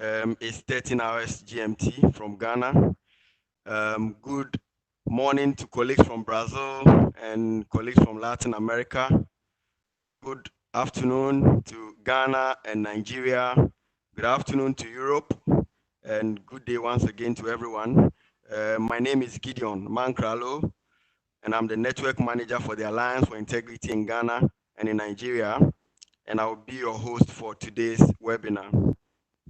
It's 13 hours GMT from Ghana. Good morning to colleagues from Brazil and colleagues from Latin America. Good afternoon to Ghana and Nigeria. Good afternoon to Europe. And good day once again to everyone. My name is Gideon Mankralo, and I'm the Network Manager for the Alliance for Integrity in Ghana and in Nigeria. And I will be your host for today's webinar.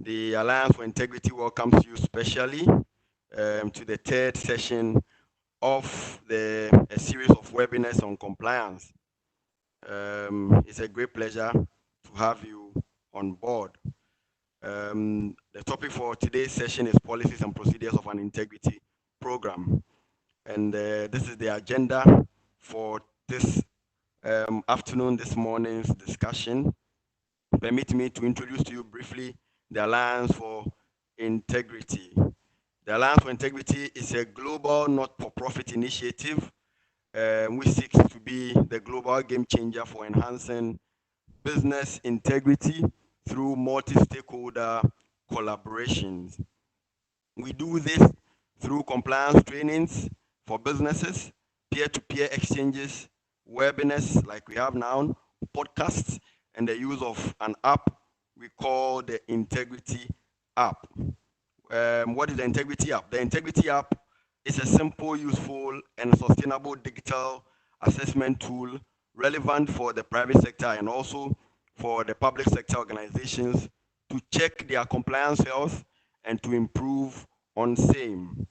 The Alliance for Integrity welcomes you specially to the third session of a series of webinars on compliance. It's a great pleasure to have you on board. The topic for today's session is Policies and Procedures of an Integrity Program. And this is the agenda for this afternoon, this morning's discussion. Permit me to introduce to you briefly the Alliance for Integrity. The Alliance for Integrity is a global not-for-profit initiative which seeks to be the global game changer for enhancing business integrity through multi-stakeholder collaborations. We do this through compliance trainings for businesses, peer-to-peer exchanges, webinars like we have now, podcasts, and the use of an app we call the Integrity app. What is the Integrity app? The Integrity app is a simple, useful, and sustainable digital assessment tool relevant for the private sector and also for the public sector organizations to check their compliance health and to improve on same.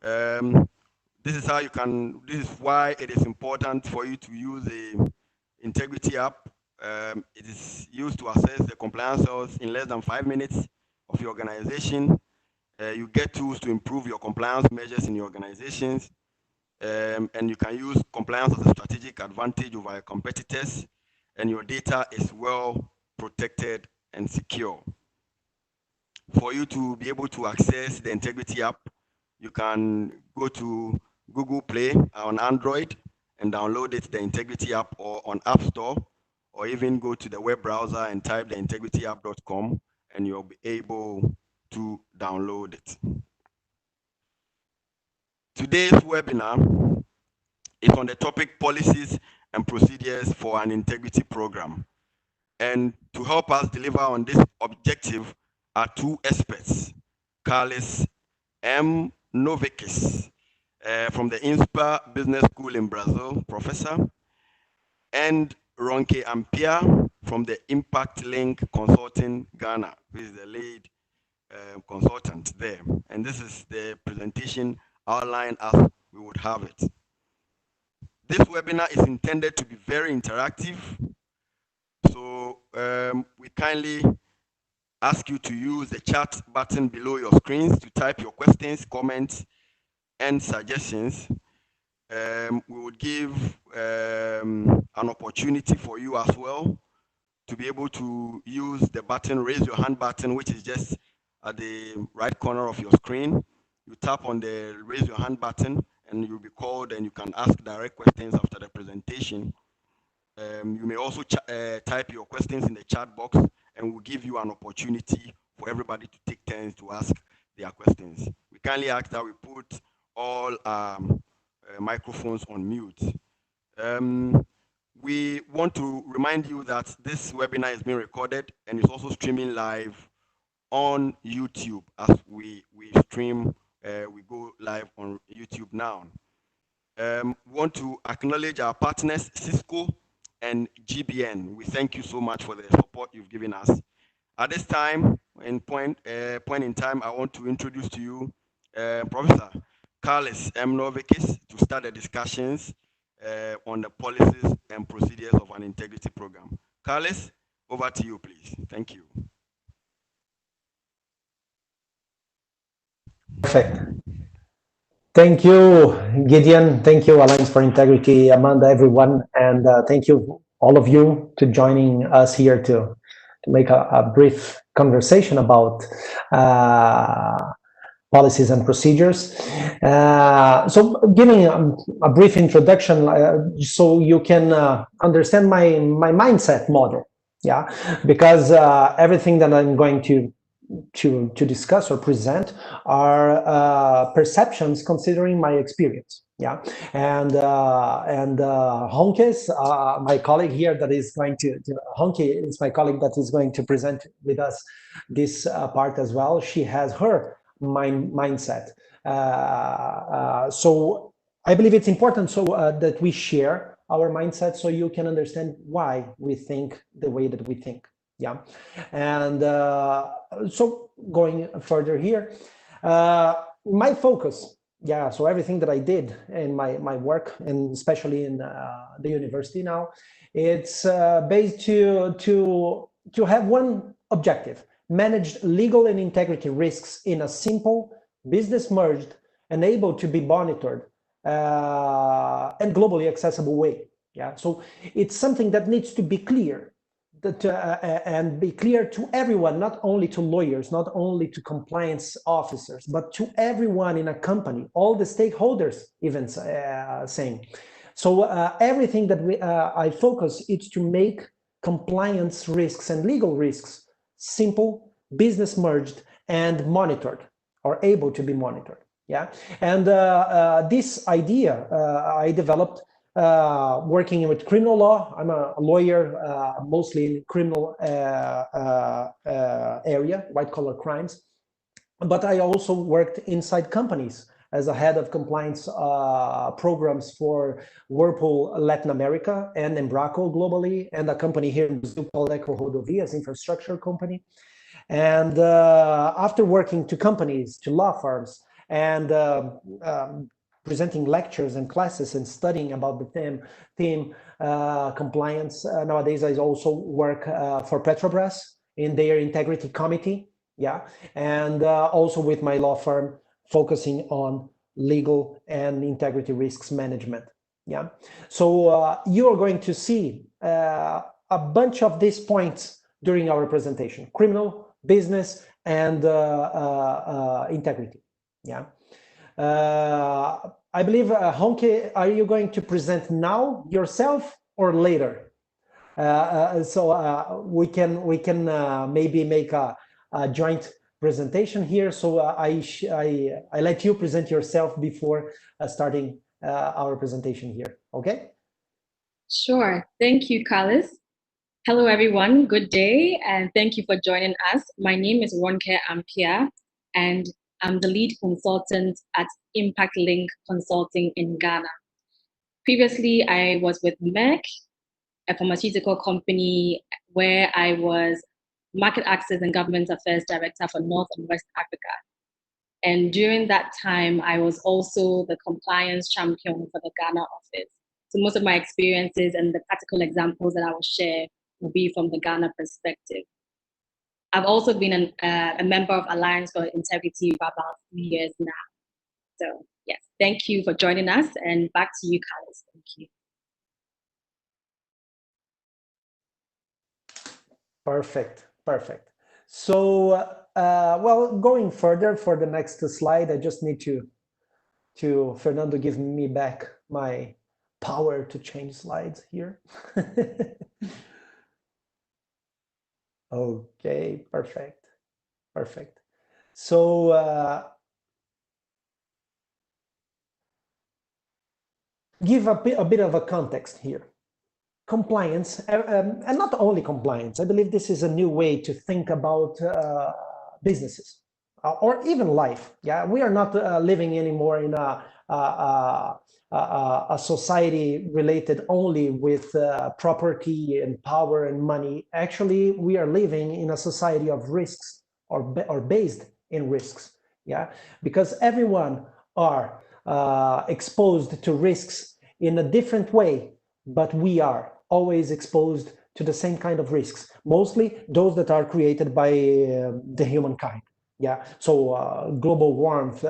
This is why it is important for you to use the Integrity app. It is used to assess the compliance health in less than 5 minutes of your organization. You get tools to improve your compliance measures in your organizations, and you can use compliance as a strategic advantage over your competitors, and your data is well protected and secure. For you to be able to access the Integrity app, you can go to Google Play on Android and download it, the Integrity app, or on App Store, or even go to the web browser and type the integrityapp.com, and you'll be able to download it. Today's webinar is on the topic Policies and Procedures for an Integrity Program. And to help us deliver on this objective are two experts, Carlos M. Novikis from the INSPA Business School in Brazil, professor, and Ronke Ampia from the Impact Link Consulting Ghana, who is the lead consultant there. And this is the presentation outlined as we would have it. This webinar is intended to be very interactive. So we kindly ask you to use the chat button below your screens to type your questions, comments, and suggestions. We would give an opportunity for you as well to be able to use the button, raise your hand button, which is just at the right corner of your screen. You tap on the raise your hand button and you'll be called and you can ask direct questions after the presentation. You may also type your questions in the chat box and we'll give you an opportunity for everybody to take turns to ask their questions. We kindly ask that we put all microphones on mute. We want to remind you that this webinar is being recorded and is also streaming live on YouTube as we stream, we go live on YouTube now. We want to acknowledge our partners, Cisco and GBN. We thank you so much for the support you've given us. At this time, point in time, I want to introduce to you Professor Carlos M. Novikis to start the discussions on the policies and procedures of an integrity program. Carlos, over to you, please. Thank you. Perfect. Thank you, Gideon. Thank you, Alliance for Integrity, Amanda, everyone. And thank you, all of you, to joining us here to make a brief conversation about policies and procedures. So giving a brief introduction so you can understand my mindset model. Yeah, because everything that I'm going to discuss or present are perceptions considering my experience. Yeah, and Honkes, my colleague here that is going to Honke is my colleague that is going to present with us this part as well. She has her mindset. So I believe it's important so that we share our mindset so you can understand why we think the way that we think. Yeah, and so going further here, my focus, yeah, so everything that I did in my work, and especially in the university now, it's based to have one objective: manage legal and integrity risks in a simple, business merged, and able to be monitored and globally accessible way. Yeah, so it's something that needs to be clear, that and be clear to everyone, not only to lawyers, not only to compliance officers, but to everyone in a company, all the stakeholders, even saying. So everything that I focus is to make compliance risks and legal risks simple, business merged, and monitored, or able to be monitored. Yeah, and this idea I developed working with criminal law. I'm a lawyer, mostly in criminal area, white collar crimes. But I also worked inside companies as a head of compliance programs for Whirlpool Latin America and Embraco globally, and a company here in Brazil called EcoRodovias, infrastructure company. And after working to companies, to law firms, and presenting lectures and classes and studying about the theme compliance, nowadays I also work for Petrobras in their integrity committee. Yeah, and also with my law firm focusing on legal and integrity risks management. Yeah, so you are going to see a bunch of these points during our presentation: criminal, business, and integrity. Yeah, I believe Honke, are you going to present now yourself or later? So we can maybe make a joint presentation here. So I let you present yourself before starting our presentation here. Okay? Sure. Thank you, Carlos. Hello, everyone. Good day, and thank you for joining us. My name is Ronke Ampia, and I'm the lead consultant at Impact Link Consulting in Ghana. Previously, I was with Merck, a pharmaceutical company where I was Market Access and Government Affairs Director for North and West Africa. And during that time, I was also the compliance champion for the Ghana office. So most of my experiences and the practical examples that I will share will be from the Ghana perspective. I've also been a member of Alliance for Integrity for about 3 years now. So yes, thank you for joining us, and back to you, Carlos. Thank you. Perfect, perfect. So, well, going further for the next slide, I just need to Fernando give me back my power to change slides here. Okay, perfect, perfect. So give a bit of a context here. Compliance, and not only compliance, I believe this is a new way to think about businesses or even life. Yeah, we are not living anymore in a society related only with property and power and money. Actually, we are living in a society of risks, or based in risks. Yeah, because everyone are exposed to risks in a different way, but we are always exposed to the same kind of risks, mostly those that are created by the humankind. Yeah, so global warmth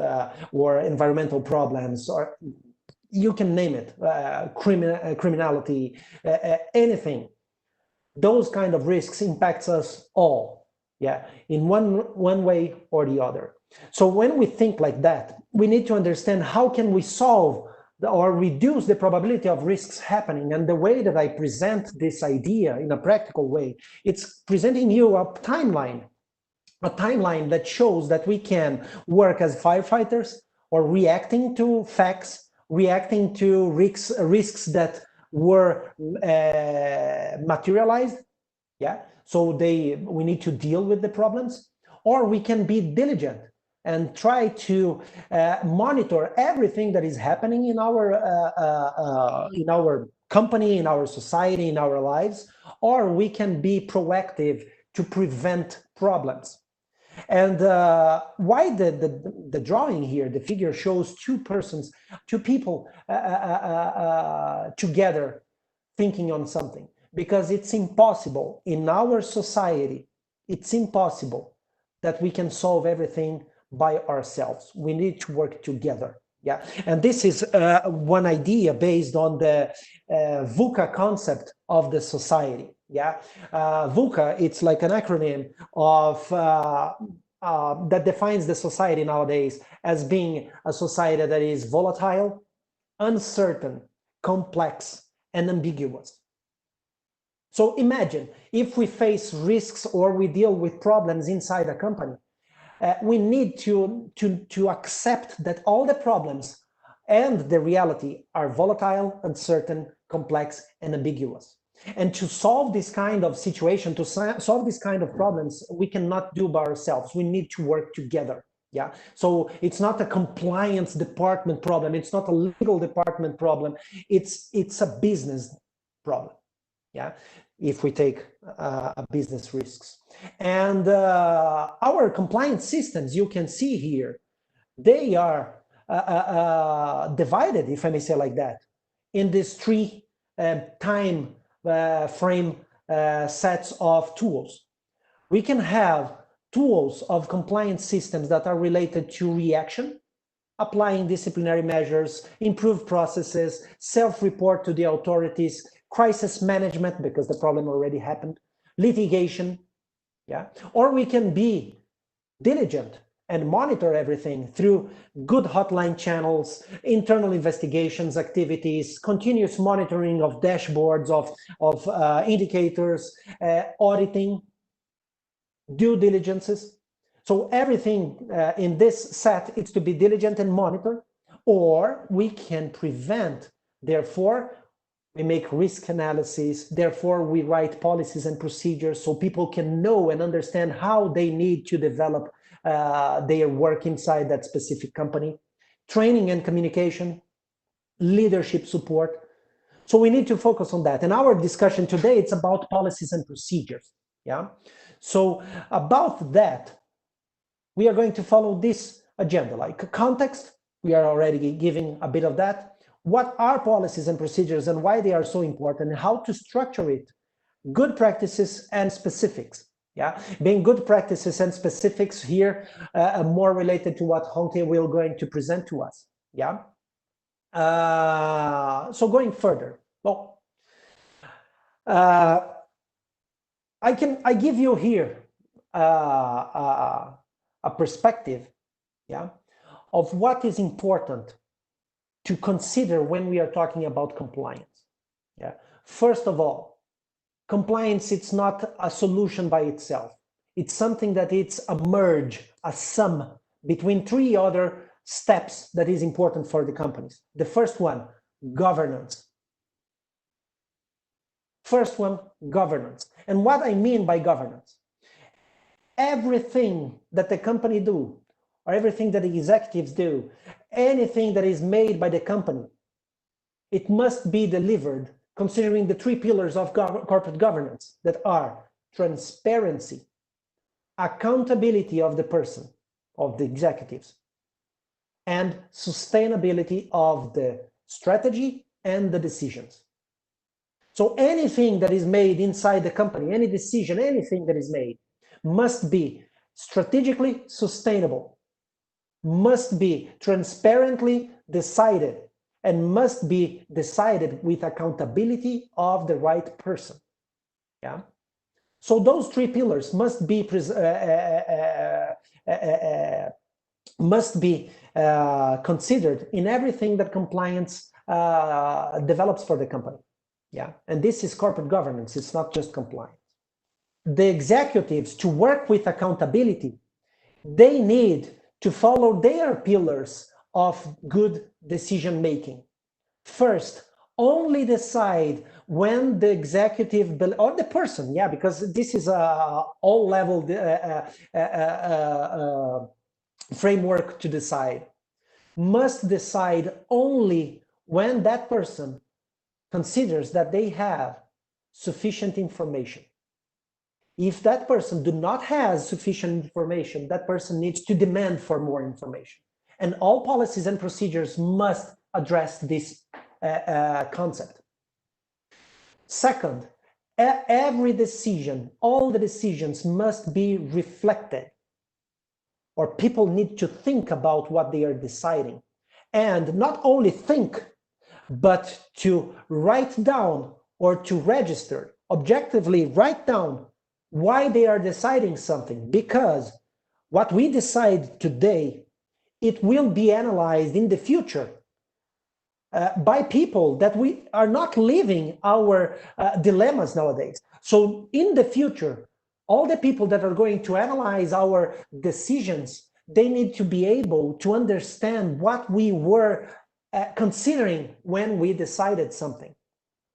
or environmental problems, or you can name it, criminality, anything. Those kind of risks impacts us all, yeah, in one way or the other. So when we think like that, we need to understand how can we solve or reduce the probability of risks happening. And the way that I present this idea in a practical way, it's presenting you a timeline a timeline that shows that we can work as firefighters or reacting to facts, reacting to risks that were materialized. Yeah, so we need to deal with the problems, or we can be diligent and try to monitor everything that is happening in our company, in our society, in our lives, or we can be proactive to prevent problems. And why the drawing here, the figure shows two people together thinking on something, because it's impossible in our society, it's impossible that we can solve everything by ourselves. We need to work together. Yeah, and this is one idea based on the Vuca concept of the society. Yeah, Vuca, it's like an acronym of that defines the society nowadays as being a society that is volatile, uncertain, complex, and ambiguous. So imagine if we face risks or we deal with problems inside a company, we need to accept that all the problems and the reality are volatile, uncertain, complex, and ambiguous. And to solve this kind of situation, to solve this kind of problems, we cannot do by ourselves. We need to work together. Yeah. So it's not a compliance department problem. It's not a legal department problem. It's a business problem. Yeah. If we take business risks. And our compliance systems, you can see here, they are divided, if I may say like that, in these three time frame sets of tools. We can have tools of compliance systems that are related to reaction, applying disciplinary measures, improved processes, self-report to the authorities, crisis management, because the problem already happened, litigation, yeah? Or we can be diligent and monitor everything through good hotline channels, internal investigations, activities, continuous monitoring of dashboards, of indicators, auditing, due diligences. So everything in this set is to be diligent and monitor, or we can prevent. Therefore, we make risk analysis. Therefore, we write policies and procedures so people can know and understand how they need to develop their work inside that specific company. Training and communication, leadership support. So we need to focus on that. And our discussion today, it's about policies and procedures. Yeah. So about that, we are going to follow this agenda, like context. We are already giving a bit of that. What are policies and procedures and why they are so important, and how to structure it, good practices and specifics. Yeah, being good practices and specifics here more related to what Honke will going to present to us. Yeah. So going further, well, I give you here a perspective, yeah, of what is important to consider when we are talking about compliance. Yeah. First of all, compliance, it's not a solution by itself. It's something that it's a merge, a sum between three other steps that is important for the companies. The first one, governance. First one, governance. And what I mean by governance, everything that the company do, or everything that the executives do, anything that is made by the company, it must be delivered considering the three pillars of corporate governance that are transparency, accountability of the person, of the executives, and sustainability of the strategy and the decisions. So anything that is made inside the company, any decision, anything that is made, must be strategically sustainable, must be transparently decided, and must be decided with accountability of the right person. Yeah. So those three pillars must be considered in everything that compliance develops for the company. Yeah. And this is corporate governance. It's not just compliance. the executives to work with accountability, they need to follow their pillars of good decision making. First, only decide when the executive or the person, yeah, because this is a all level framework to decide, must decide only when that person considers that they have sufficient information. If that person do not have sufficient information, that person needs to demand for more information. And all policies and procedures must address this concept. Second, every decision, all the decisions must be reflected, or people need to think about what they are deciding. And not only think, but to write down or to register, objectively write down why they are deciding something, because what we decide today, it will be analyzed in the future by people that we are not living our dilemmas nowadays. So in the future, all the people that are going to analyze our decisions, they need to be able to understand what we were considering when we decided something.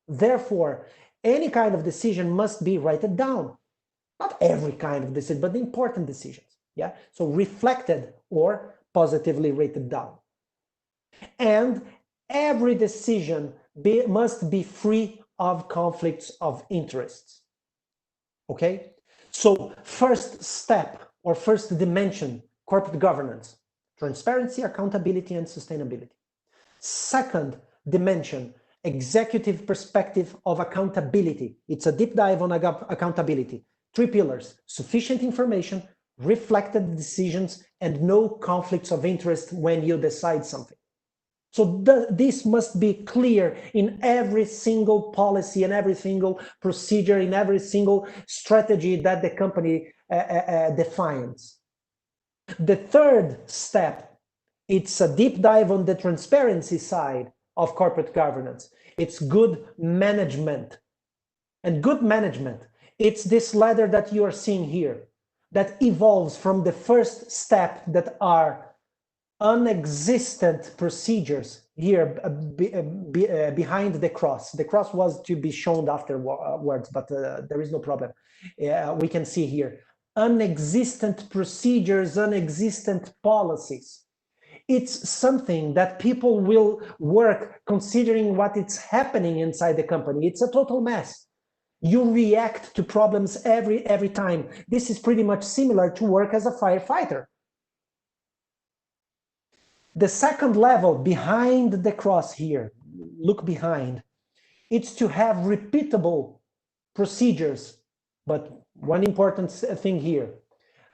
Therefore, any kind of decision must be written down. Not every kind of decision, but the important decisions. Yeah. So reflected or positively rated down. And every decision must be free of conflicts of interests. Okay. So first step or first dimension, corporate governance, transparency, accountability, and sustainability. Second dimension, executive perspective of accountability. It's a deep dive on accountability. 3 pillars: sufficient information, reflected decisions, and no conflicts of interest when you decide something. So this must be clear in every single policy and every single procedure, in every single strategy that the company defines. The third step, it's a deep dive on the transparency side of corporate governance. It's good management. And good management, it's this ladder that you are seeing here that evolves from the first step that are unexistent procedures here behind the cross. The cross was to be shown afterwards, but there is no problem. We can see here unexistent procedures, unexistent policies. It's something that people will work considering what is happening inside the company. It's a total mess. You react to problems every time. This is pretty much similar to work as a firefighter. The second level behind the cross here, look behind, it's to have repeatable procedures. But one important thing here,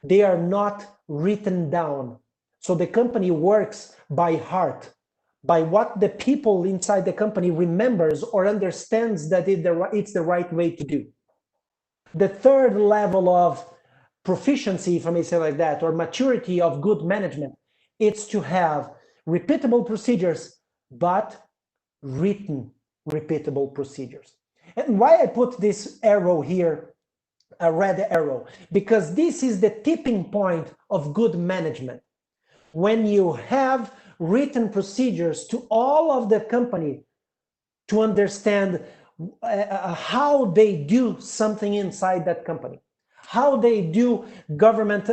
they are not written down. So the company works by heart, by what the people inside the company remembers or understands that it's the right way to do. The third level of proficiency, if I may say like that, or maturity of good management, it's to have repeatable procedures, but written repeatable procedures. And why I put this arrow here, a red arrow, because this is the tipping point of good management. When you have written procedures to all of the company to understand how they do something inside that company, how they do government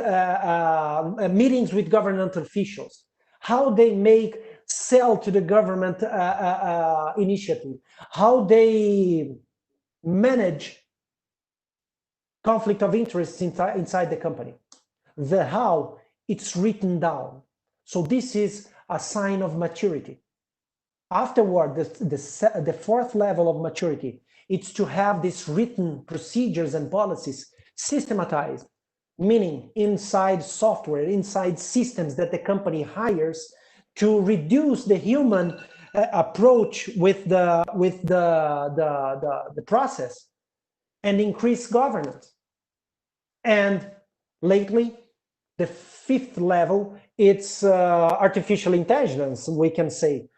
meetings with government officials, how they make sell to the government initiative, how they manage conflict of interest inside the company. The how, it's written down. So this is a sign of maturity. Afterward, the fourth level of maturity, it's to have these written procedures and policies systematized, meaning inside software, inside systems that the company hires to reduce the human approach with the process and increase governance. And lately, the fifth level, it's artificial intelligence, we can say.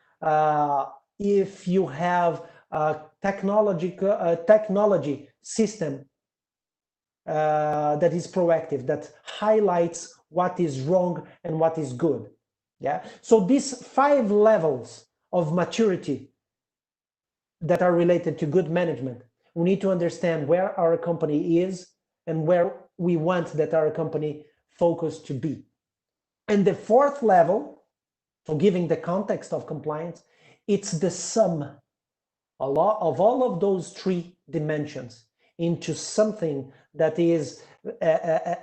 If you have a technology system that is proactive, that highlights what is wrong and what is good. Yeah. So these 5 levels of maturity that are related to good management, we need to understand where our company is and where we want that our company focus to be. And the 4th level, so giving the context of compliance, it's the sum of all of those 3 dimensions into something that is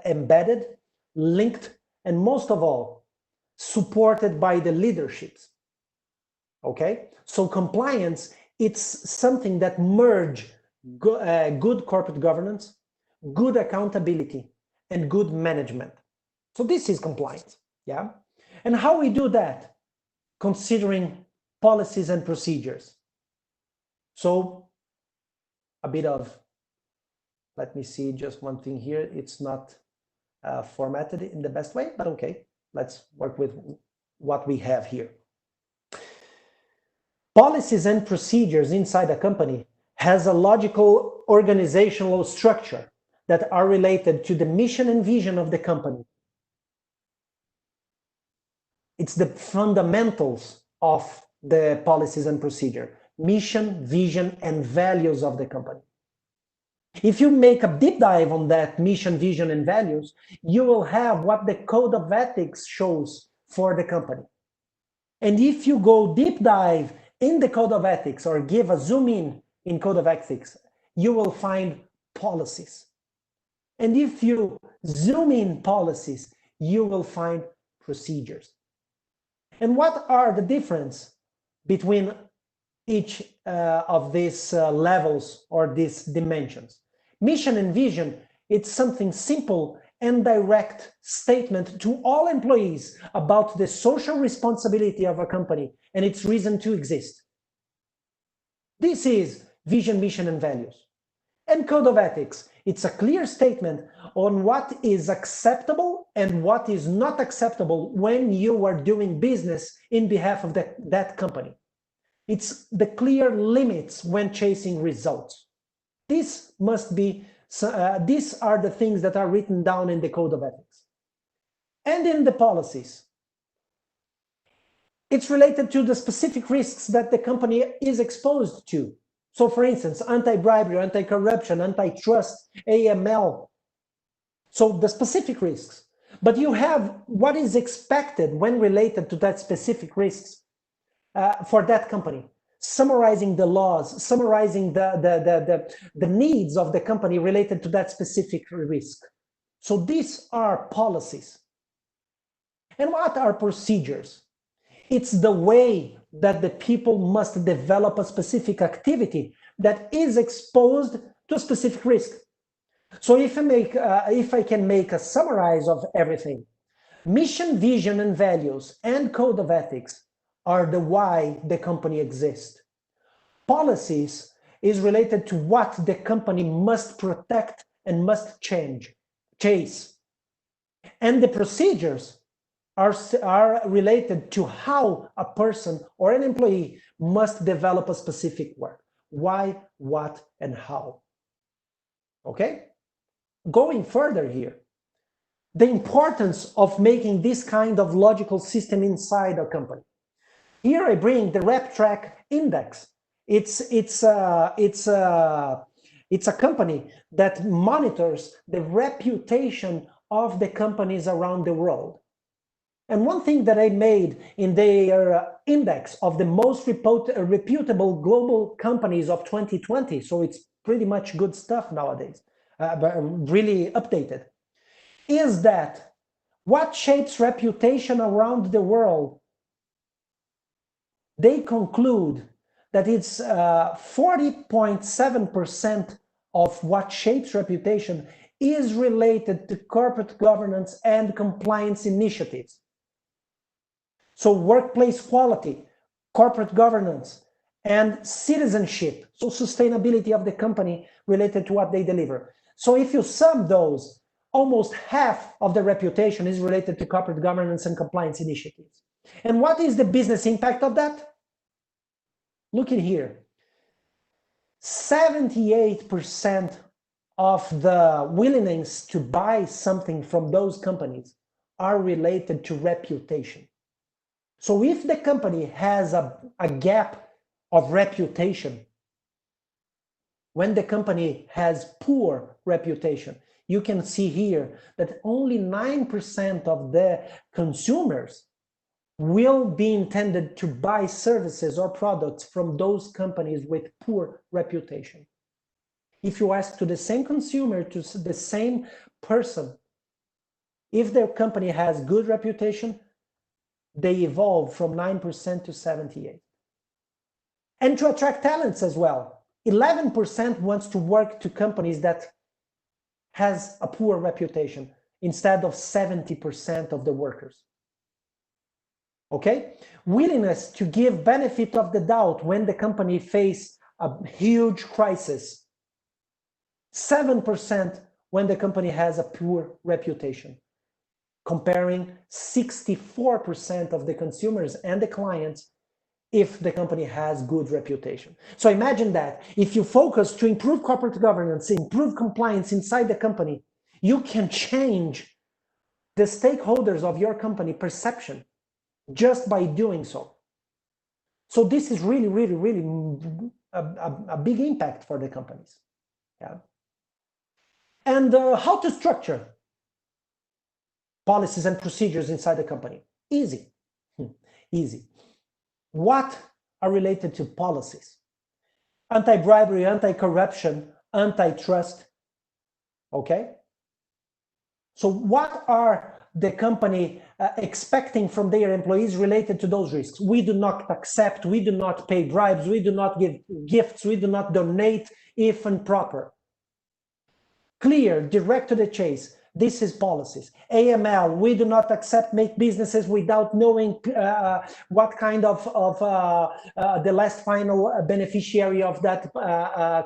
embedded, linked, and most of all, supported by the leaderships. Okay, so compliance, it's something that merge good corporate governance, good accountability, and good management. So this is compliance, yeah? And how we do that? Considering policies and procedures. So a bit of, let me see just one thing here. It's not formatted in the best way, but okay, let's work with what we have here. Policies and procedures inside a company has a logical organizational structure that are related to the mission and vision of the company. It's the fundamentals of the policies and procedure, mission, vision, and values of the company. If you make a deep dive on that mission, vision, and values, you will have what the code of ethics shows for the company. And if you go deep dive in the code of ethics or give a zoom in code of ethics, you will find policies. And if you zoom in policies, you will find procedures. And what are the difference between each of these levels or these dimensions? Mission and vision, it's something simple and direct statement to all employees about the social responsibility of a company and its reason to exist. This is vision, mission, and values. And code of ethics, it's a clear statement on what is acceptable and what is not acceptable when you are doing business in behalf of that company. It's the clear limits when chasing results. This must be, these are the things that are written down in the code of ethics. And in the policies, it's related to the specific risks that the company is exposed to. So for instance, anti-bribery, anti-corruption, antitrust, AML. So the specific risks. But you have what is expected when related to that specific risks for that company. Summarizing the laws, summarizing the needs of the company related to that specific risk. So these are policies. And what are procedures? It's the way that the people must develop a specific activity that is exposed to a specific risk. So if I can make a summarize of everything, mission, vision, and values and code of ethics are the why the company exists. Policies is related to what the company must protect and must chase. And the procedures are related to how a person or an employee must develop a specific work. Why, what, and how. Okay? Going further here, the importance of making this kind of logical system inside a company. Here I bring the RepTrack index. It's a company that monitors the reputation of the companies around the world. And one thing that I made in their index of the most reputable global companies of 2020, so it's pretty much good stuff nowadays, but really updated, is that what shapes reputation around the world? They conclude that it's 40.7% of what shapes reputation is related to corporate governance and compliance initiatives. So workplace quality, corporate governance, and citizenship, so sustainability of the company related to what they deliver. So if you sum those, almost half of the reputation is related to corporate governance and compliance initiatives. And what is the business impact of that? Look at here. 78% of the willingness to buy something from those companies are related to reputation. So if the company has a gap of reputation, when the company has poor reputation, you can see here that only 9% of the consumers will be intended to buy services or products from those companies with poor reputation. If you ask to the same consumer, to the same person, if their company has good reputation, they evolve from 9% to 78%. And to attract talents as well, 11% wants to work to companies that has a poor reputation instead of 70% of the workers. Okay? Willingness to give benefit of the doubt when the company face a huge crisis. 7% when the company has a poor reputation, comparing 64% of the consumers and the clients if the company has good reputation. So imagine that if you focus to improve corporate governance, improve compliance inside the company, you can change the stakeholders of your company perception just by doing so. So this is really, really, really a big impact for the companies. Yeah. And how to structure policies and procedures inside the company? Easy. Easy. What are related to policies? Anti-bribery, anti-corruption, antitrust. Okay? So what are the company expecting from their employees related to those risks? We do not accept, we do not pay bribes, we do not give gifts, we do not donate if improper. Clear, direct to the chase. This is policies. AML, we do not accept make businesses without knowing what kind of the last final beneficiary of that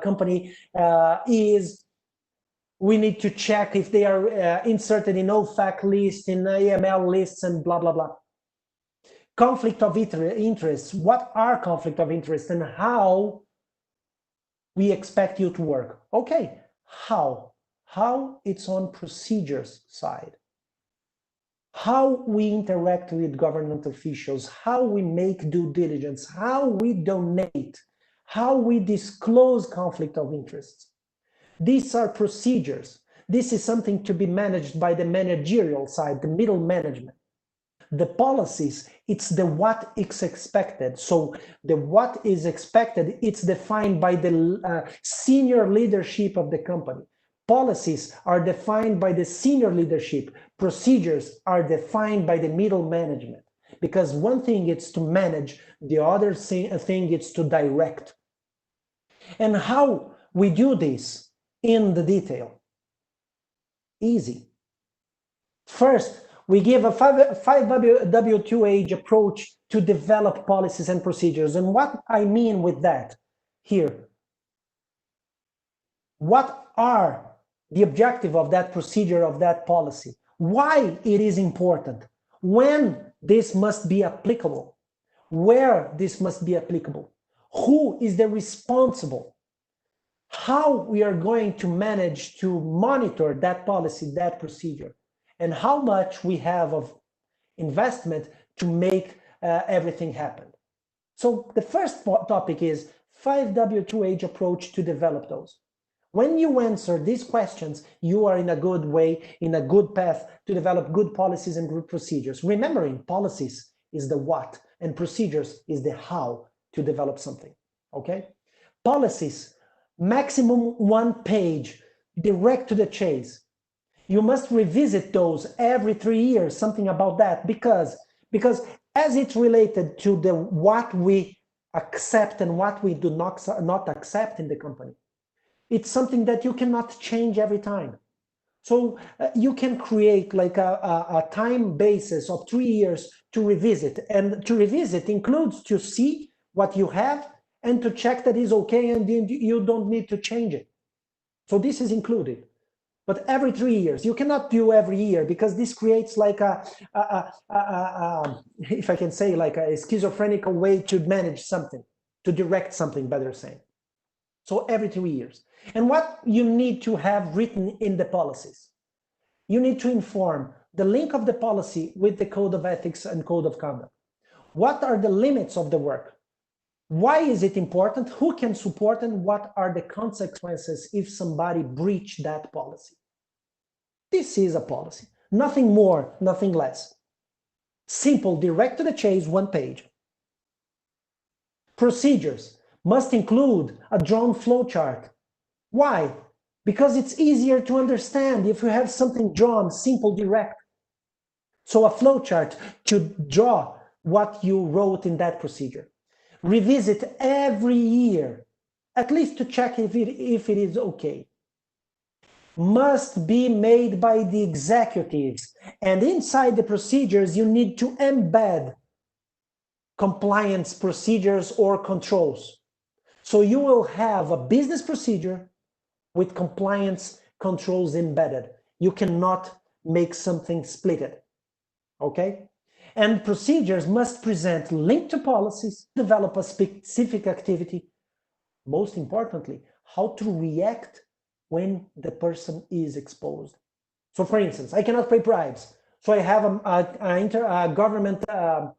company is. We need to check if they are inserted in OFAC lists, in AML lists, and blah, blah, blah. Conflict of interest. What are conflict of interest and how we expect you to work? Okay, how? How it's on procedures side. How we interact with government officials, how we make due diligence, how we donate, how we disclose conflict of interest. These are procedures. This is something to be managed by the managerial side, the middle management. The policies, it's the what is expected. So the what is expected, it's defined by the senior leadership of the company. Policies are defined by the senior leadership. Procedures are defined by the middle management. Because one thing is to manage, the other thing is to direct. And how we do this in the detail? Easy. First, we give a 5W2H approach to develop policies and procedures. And what I mean with that here, what are the objective of that procedure, of that policy? Why it is important? When this must be applicable? Where this must be applicable? Who is the responsible? How we are going to manage to monitor that policy, that procedure, and how much we have of investment to make everything happen. So the first topic is 5W2H approach to develop those. When you answer these questions, you are in a good way, in a good path to develop good policies and good procedures. Remembering policies is the what and procedures is the how to develop something, okay? Policies, maximum 1 page, direct to the chase. You must revisit those every 3 years, something about that, because as it's related to the what we accept and what we do not accept in the company, it's something that you cannot change every time. So you can create like a time basis of 3 years to revisit, and to revisit includes to see what you have and to check that is okay and you don't need to change it. So this is included. But every 3 years, you cannot do every year because this creates like if I can say, like a schizophrenic way to manage something, to direct something, better saying. So every 3 years. And what you need to have written in the policies, you need to inform the link of the policy with the code of ethics and code of conduct. What are the limits of the work? Why is it important? Who can support, and what are the consequences if somebody breached that policy? This is a policy. Nothing more, nothing less. Simple, direct to the chase, one page. Procedures must include a drawn flowchart. Why? Because it's easier to understand if you have something drawn, simple, direct. So a flowchart to draw what you wrote in that procedure. Revisit every year, at least to check if it is okay. Must be made by the executives. And inside the procedures, you need to embed compliance procedures or controls. So you will have a business procedure with compliance controls embedded. You cannot make something splitted, okay? And procedures must present link to policies, develop a specific activity. Most importantly, how to react when the person is exposed. So for instance, I cannot pay bribes. So I have a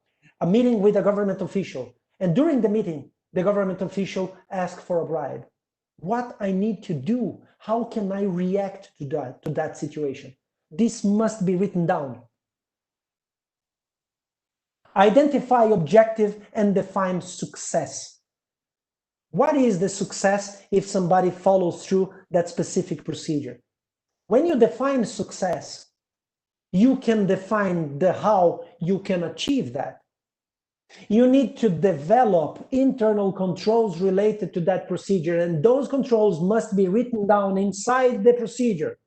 meeting with a government official. And during the meeting, the government official asks for a bribe. What I need to do, how can I react to that situation? This must be written down. Identify objective and define success. What is the success if somebody follows through that specific procedure? When you define success, you can define the how you can achieve that. You need to develop internal controls related to that procedure, and those controls must be written down inside the procedure,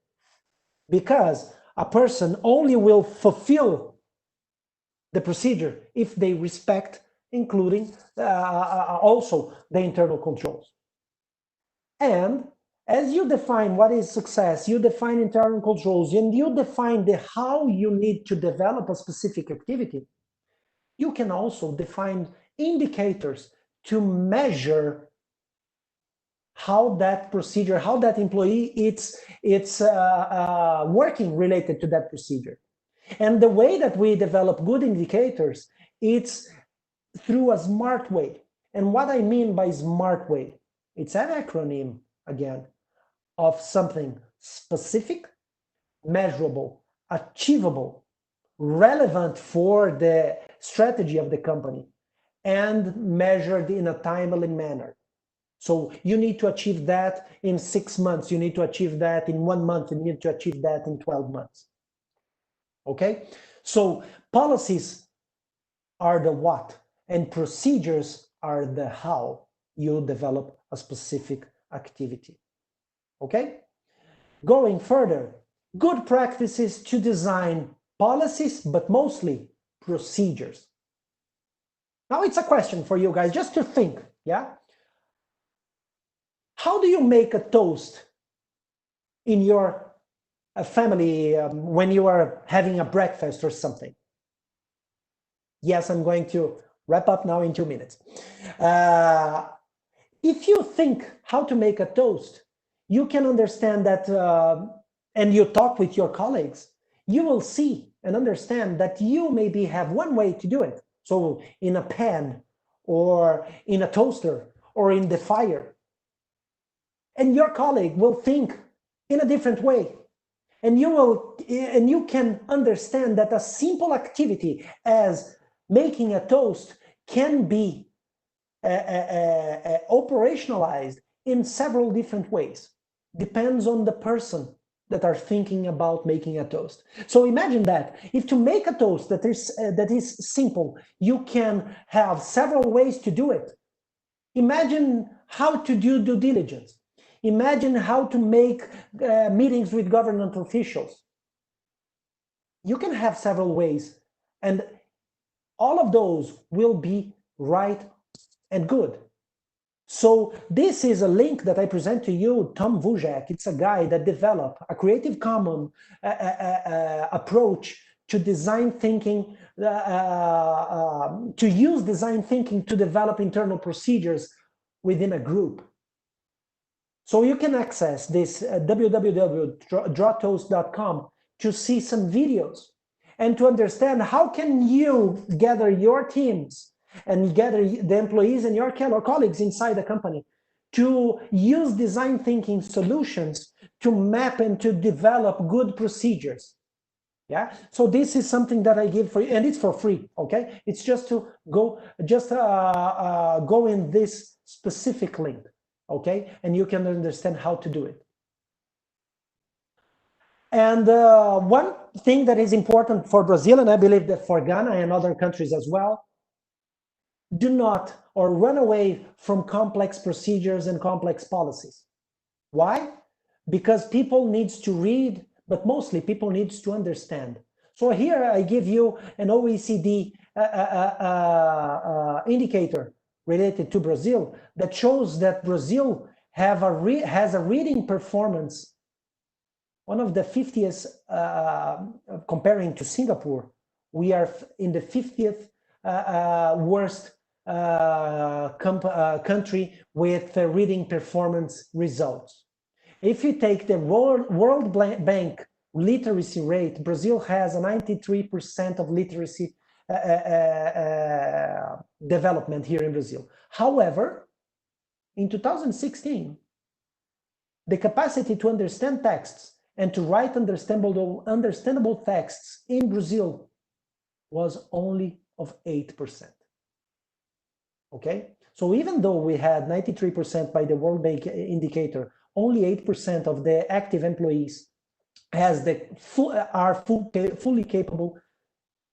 because a person only will fulfill the procedure if they respect, including also the internal controls. And as you define what is success, you define internal controls, and you define the how you need to develop a specific activity, you can also define indicators to measure how that procedure, how that employee it's working related to that procedure. And the way that we develop good indicators, it's through a smart way. And what I mean by smart way, it's an acronym, again, of something specific, measurable, achievable, relevant for the strategy of the company, and measured in a timely manner. So you need to achieve that in 6 months. You need to achieve that in 1 month. You need to achieve that in 12 months. Okay? So policies are the what, and procedures are the how you develop a specific activity. Okay? Going further, good practices to design policies, but mostly procedures. Now it's a question for you guys, just to think, yeah? How do you make a toast in your family when you are having a breakfast or something? Yes, I'm going to wrap up now in 2 minutes. If you think how to make a toast, you can understand that, and you talk with your colleagues, you will see and understand that you maybe have one way to do it. So in a pan, or in a toaster, or in the fire. And your colleague will think in a different way. And you can understand that a simple activity as making a toast can be operationalized in several different ways. Depends on the person that are thinking about making a toast. So imagine that if to make a toast that is simple, you can have several ways to do it. Imagine how to do due diligence. Imagine how to make meetings with government officials. You can have several ways, and all of those will be right and good. So this is a link that I present to you, Tom Vuca. It's a guy that developed a Creative Commons approach to design thinking, to use design thinking to develop internal procedures within a group. So you can access this www.drawtoast.com to see some videos and to understand how can you gather your teams and gather the employees and your colleagues inside the company to use design thinking solutions to map and to develop good procedures. Yeah, so this is something that I give for you, and it's for free. Okay, it's just to go, go in this specific link. Okay, and you can understand how to do it. And one thing that is important for Brazil, and I believe that for Ghana and other countries as well, do not or run away from complex procedures and complex policies. Why? Because people needs to read, but mostly people needs to understand. So here I give you an OECD indicator related to Brazil that shows that Brazil has a reading performance, one of the 50th, comparing to Singapore. We are in the 50th worst country with reading performance results. If you take the World Bank literacy rate, Brazil has a 93% of literacy development here in Brazil. However, in 2016, the capacity to understand texts and to write understandable texts in Brazil was only of 8%. Okay, so even though we had 93% by the World Bank indicator, only 8% of the active employees are fully capable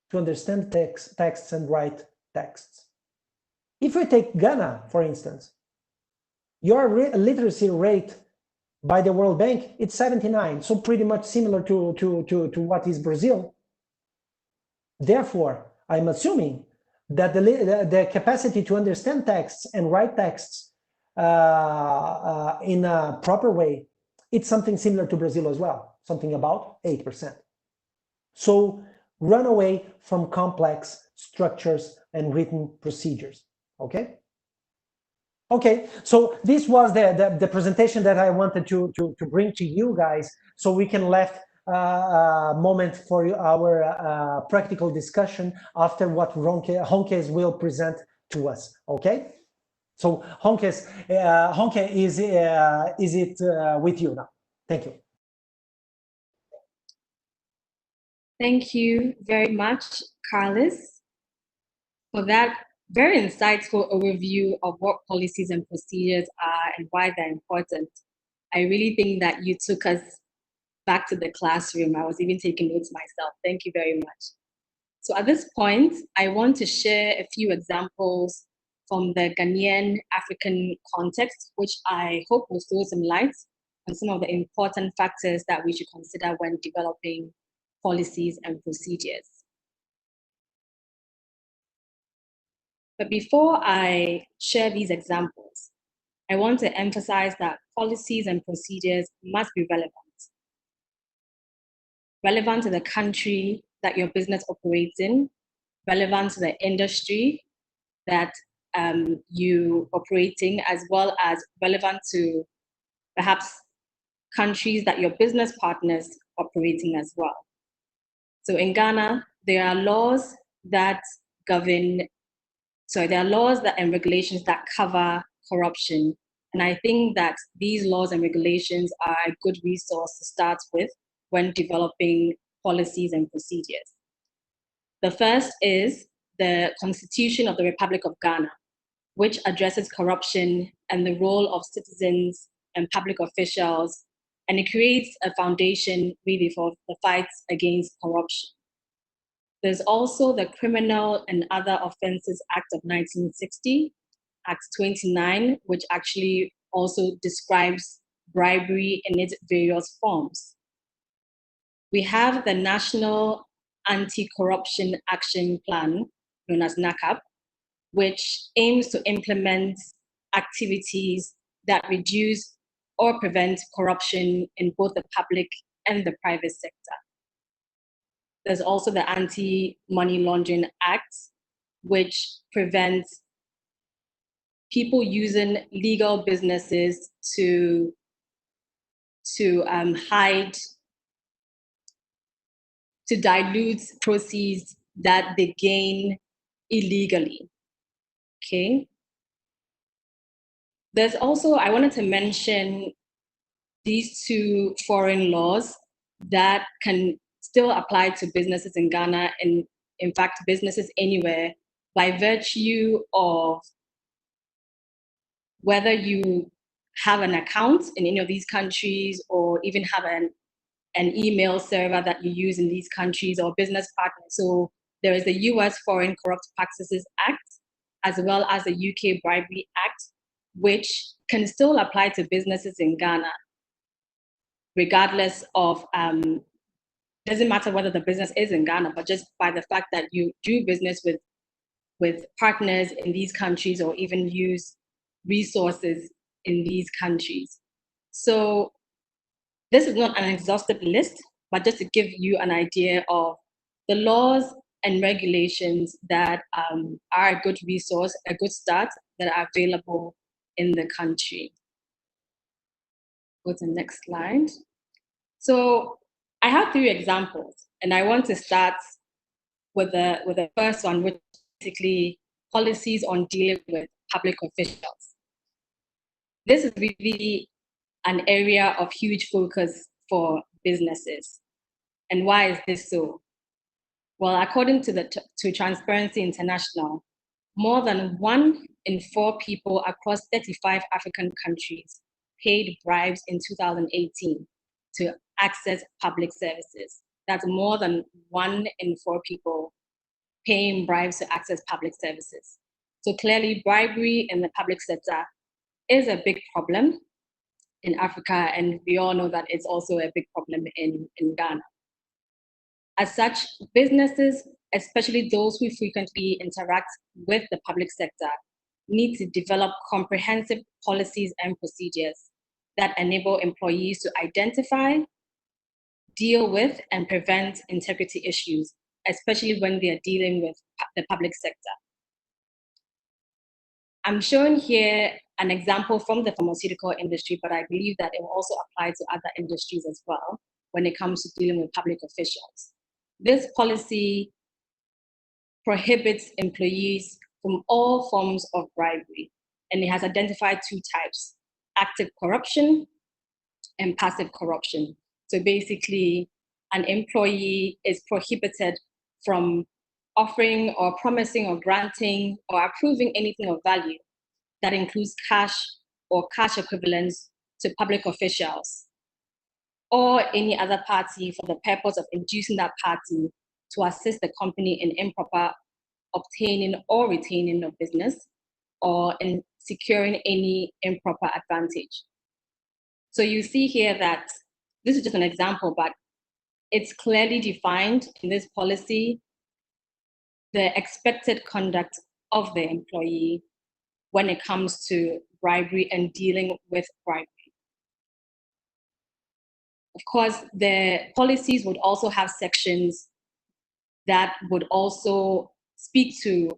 to understand texts and write texts. If we take Ghana, for instance, your literacy rate by the World Bank, it's 79, so pretty much similar to what is Brazil. Therefore, I'm assuming that the capacity to understand texts and write texts in a proper way, it's something similar to Brazil as well, something about 8%. So run away from complex structures and written procedures, okay? Okay, so this was the presentation that I wanted to bring to you guys, so we can left a moment for our practical discussion after what Honkes will present to us. Okay, so Honkes, is it with you now? Thank you. Thank you very much, Carlos, for that very insightful overview of what policies and procedures are and why they're important. I really think that you took us back to the classroom. I was even taking notes myself. Thank you very much. So at this point, I want to share a few examples from the Ghanaian African context, which I hope will throw some light on some of the important factors that we should consider when developing policies and procedures. But before I share these examples, I want to emphasize that policies and procedures must be relevant to the country that your business operates in, relevant to the industry that you operate in, as well as relevant to perhaps countries that your business partners operate in as well. So in Ghana, there are laws that govern, there are laws and regulations that cover corruption. And I think that these laws and regulations are a good resource to start with when developing policies and procedures. The first is the Constitution of the Republic of Ghana, which addresses corruption and the role of citizens and public officials, and it creates a foundation really for the fight against corruption. There's also the Criminal and Other Offences Act of 1960, Act 29, which actually also describes bribery in its various forms. We have the National Anti-Corruption Action Plan, known as NACAP, which aims to implement activities that reduce or prevent corruption in both the public and the private sector. There's also the Anti-Money Laundering Act, which prevents people using legal businesses to to hide, to dilute proceeds that they gain illegally. Okay. There's also, I wanted to mention these two foreign laws that can still apply to businesses in Ghana and, in fact, businesses anywhere by virtue of whether you have an account in any of these countries or even have an email server that you use in these countries or business partners. So there is the US Foreign Corrupt Practices Act, as well as the UK Bribery Act, which can still apply to businesses in Ghana, regardless of, doesn't matter whether the business is in Ghana, but just by the fact that you do business with partners in these countries or even use resources in these countries. So this is not an exhaustive list, but just to give you an idea of the laws and regulations that are a good resource, a good start, that are available in the country. Go to the next slide. So I have 3 examples, and I want to start with the first one, which is basically policies on dealing with public officials. This is really an area of huge focus for businesses. And why is this so? Well, according to Transparency International, more than 1 in 4 people across 35 African countries paid bribes in 2018 to access public services. That's more than 1 in 4 people paying bribes to access public services. So clearly, bribery in the public sector is a big problem in Africa, and we all know that it's also a big problem in Ghana. As such, businesses, especially those who frequently interact with the public sector, need to develop comprehensive policies and procedures that enable employees to identify, deal with, and prevent integrity issues, especially when they are dealing with the public sector. I'm showing here an example from the pharmaceutical industry, but I believe that it will also apply to other industries as well when it comes to dealing with public officials. This policy prohibits employees from all forms of bribery, and it has identified 2 types: active corruption and passive corruption. So basically, an employee is prohibited from offering or promising or granting or approving anything of value that includes cash or cash equivalents to public officials or any other party for the purpose of inducing that party to assist the company in improper obtaining or retaining of business or in securing any improper advantage. So you see here that this is just an example, but it's clearly defined in this policy the expected conduct of the employee when it comes to bribery and dealing with bribery. Of course, the policies would also have sections that would also speak to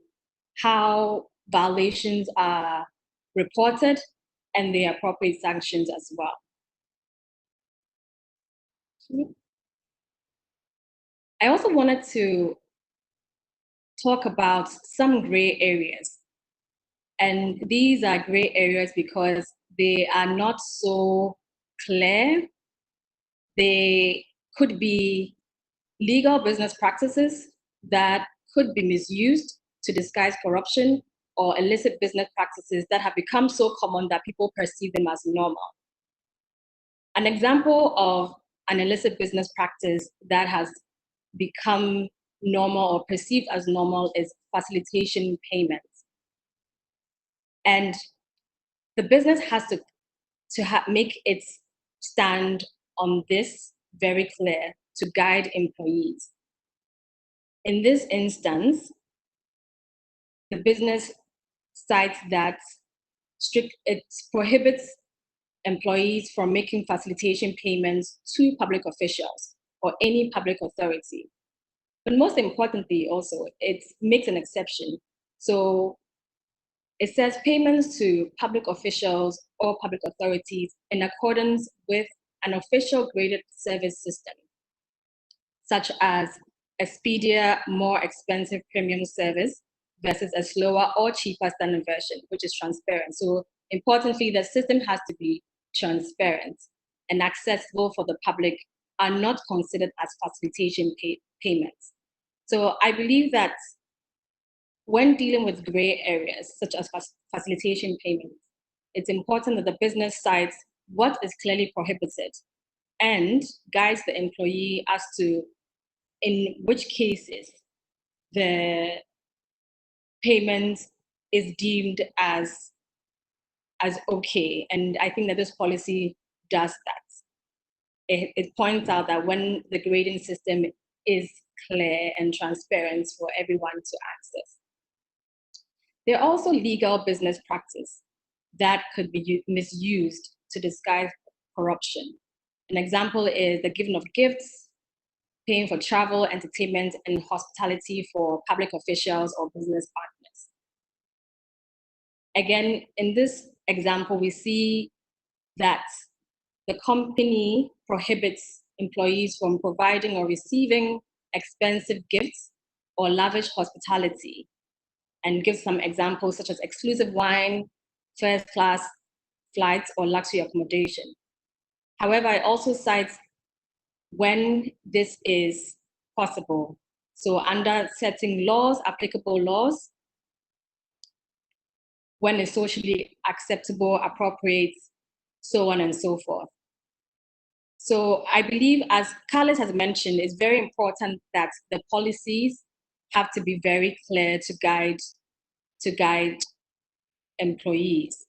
how violations are reported and the appropriate sanctions as well. I also wanted to talk about some gray areas. And these are gray areas because they are not so clear. They could be legal business practices that could be misused to disguise corruption, or illicit business practices that have become so common that people perceive them as normal. An example of an illicit business practice that has become normal or perceived as normal is facilitation payments. And the business has to make its stand on this very clear to guide employees. In this instance, the business cites that it prohibits employees from making facilitation payments to public officials or any public authority. But most importantly, also, it makes an exception. So it says payments to public officials or public authorities in accordance with an official graded service system, such as a speedier, more expensive premium service versus a slower or cheaper standard version, which is transparent. So importantly, the system has to be transparent and accessible for the public, are not considered as facilitation payments. So I believe that when dealing with gray areas, such as facilitation payments, it's important that the business cites what is clearly prohibited and guides the employee as to in which cases the payment is deemed as okay. And I think that this policy does that. It points out that when the grading system is clear and transparent for everyone to access. There are also legal business practice that could be misused to disguise corruption. An example is the giving of gifts, paying for travel, entertainment, and hospitality for public officials or business partners. Again, in this example, we see that the company prohibits employees from providing or receiving expensive gifts or lavish hospitality, and gives some examples such as exclusive wine, first class flights, or luxury accommodation. However, it also cites when this is possible. So under certain laws, applicable laws, when it's socially acceptable, appropriate, so on and so forth. So I believe, as Carlos has mentioned, it's very important that the policies have to be very clear to guide employees.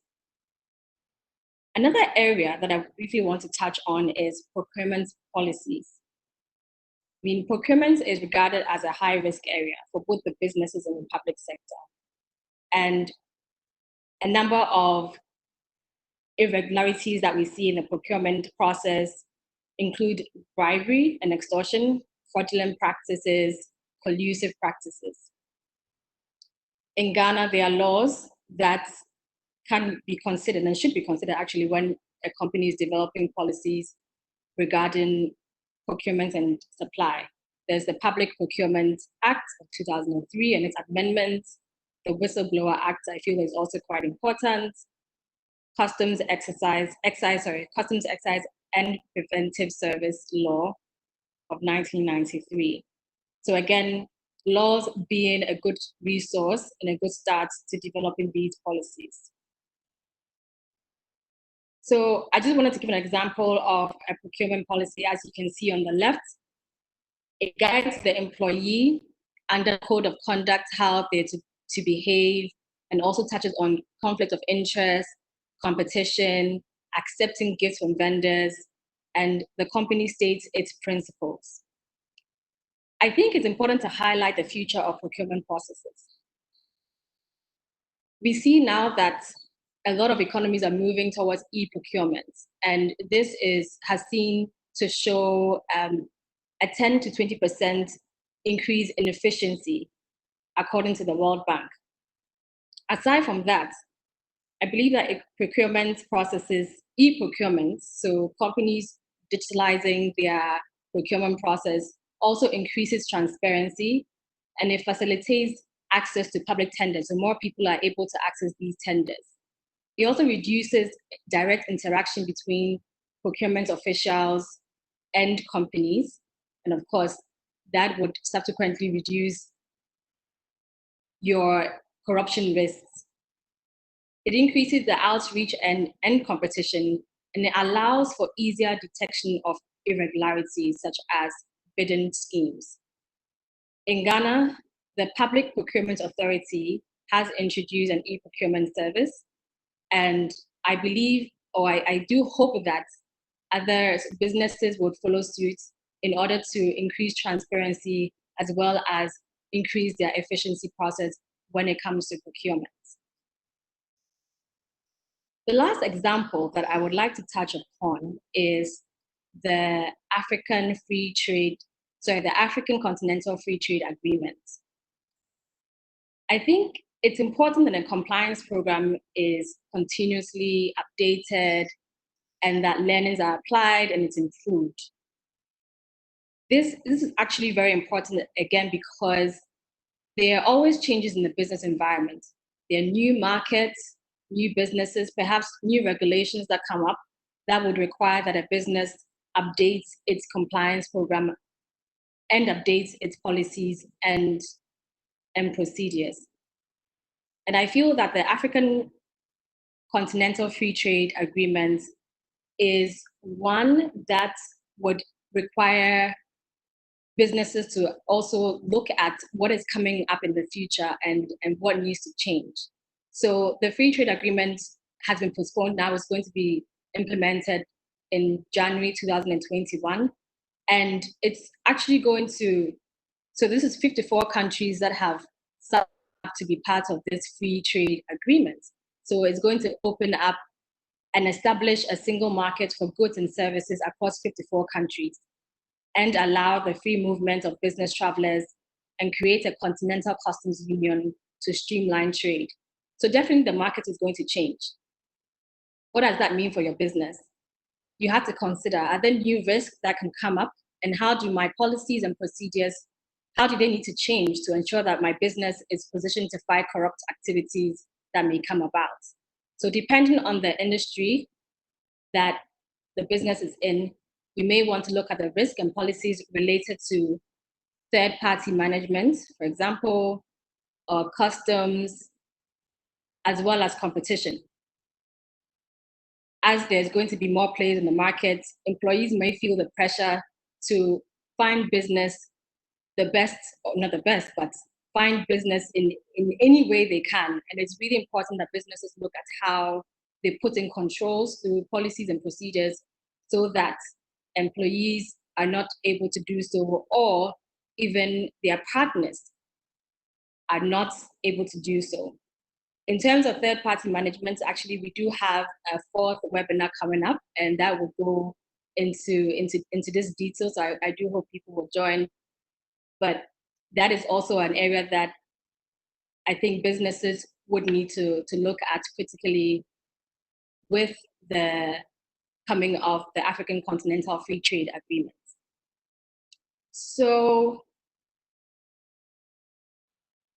Another area that I briefly want to touch on is procurement policies. I mean, procurement is regarded as a high-risk area for both the businesses and the public sector. And a number of irregularities that we see in the procurement process include bribery and extortion, fraudulent practices, collusive practices. In Ghana, there are laws that can be considered and should be considered actually when a company is developing policies regarding procurement and supply. There's the Public Procurement Act of 2003 and its amendments. The Whistleblower Act, I feel, is also quite important. Customs Excise and Preventive Service Law of 1993. So again, laws being a good resource and a good start to developing these policies. So I just wanted to give an example of a procurement policy. As you can see on the left, it guides the employee under code of conduct how they're to behave, and also touches on conflict of interest, competition, accepting gifts from vendors, and the company states its principles. I think it's important to highlight the future of procurement processes. We see now that a lot of economies are moving towards e-procurement, and this has seen to show a 10 to 20% increase in efficiency, according to the World Bank. Aside from that, I believe that procurement processes, e-procurement, so companies digitalizing their procurement process, also increases transparency, and it facilitates access to public tenders, so more people are able to access these tenders. It also reduces direct interaction between procurement officials and companies, and of course, that would subsequently reduce your corruption risks. It increases the outreach and competition, and it allows for easier detection of irregularities such as bidding schemes. In Ghana, the Public Procurement Authority has introduced an e-procurement service, and I believe, or I do hope that other businesses would follow suit in order to increase transparency as well as increase their efficiency process when it comes to procurement. The last example that I would like to touch upon is the African Continental Free Trade Agreement. I think it's important that a compliance program is continuously updated and that learnings are applied and it's improved. This is actually very important, again, because there are always changes in the business environment. There are new markets, new businesses, perhaps new regulations that come up that would require that a business updates its compliance program and updates its policies and procedures. And I feel that the African Continental Free Trade Agreement is one that would require businesses to also look at what is coming up in the future and what needs to change. So the free trade agreement has been postponed now. It's going to be implemented in January 2021. And it's actually going to, so this is 54 countries that have signed up to be part of this free trade agreement. So it's going to open up and establish a single market for goods and services across 54 countries and allow the free movement of business travelers and create a continental customs union to streamline trade. So definitely the market is going to change. What does that mean for your business? You have to consider, are there new risks that can come up, and how do my policies and procedures, how do they need to change to ensure that my business is positioned to fight corrupt activities that may come about? So depending on the industry that the business is in, you may want to look at the risk and policies related to third-party management, for example, or customs, as well as competition. As there's going to be more players in the market, employees may feel the pressure to find business the best, or not the best, but find business in any way they can. And it's really important that businesses look at how they put in controls through policies and procedures so that employees are not able to do so, or even their partners are not able to do so. In terms of third-party management, actually, we do have a fourth webinar coming up, and that will go into this detail. So I do hope people will join. But that is also an area that I think businesses would need to look at critically with the coming of the African Continental Free Trade Agreement. So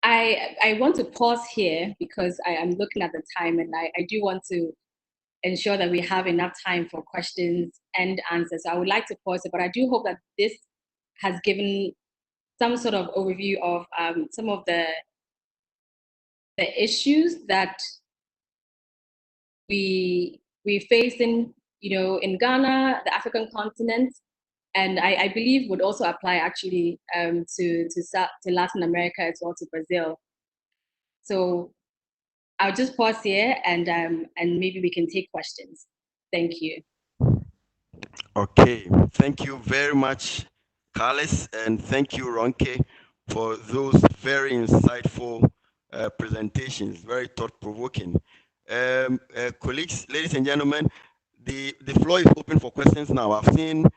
I want to pause here because I am looking at the time, and I do want to ensure that we have enough time for questions and answers. So I would like to pause it, but I do hope that this has given some sort of overview of some of the issues that we face in Ghana, the African continent, and I believe would also apply actually to Latin America as well, to Brazil. So I'll just pause here and maybe we can take questions. Thank you. Okay, thank you very much, Carlos, and thank you, Ronke, for those very insightful presentations, very thought-provoking. Colleagues, ladies and gentlemen, the floor is open for questions now. I've seen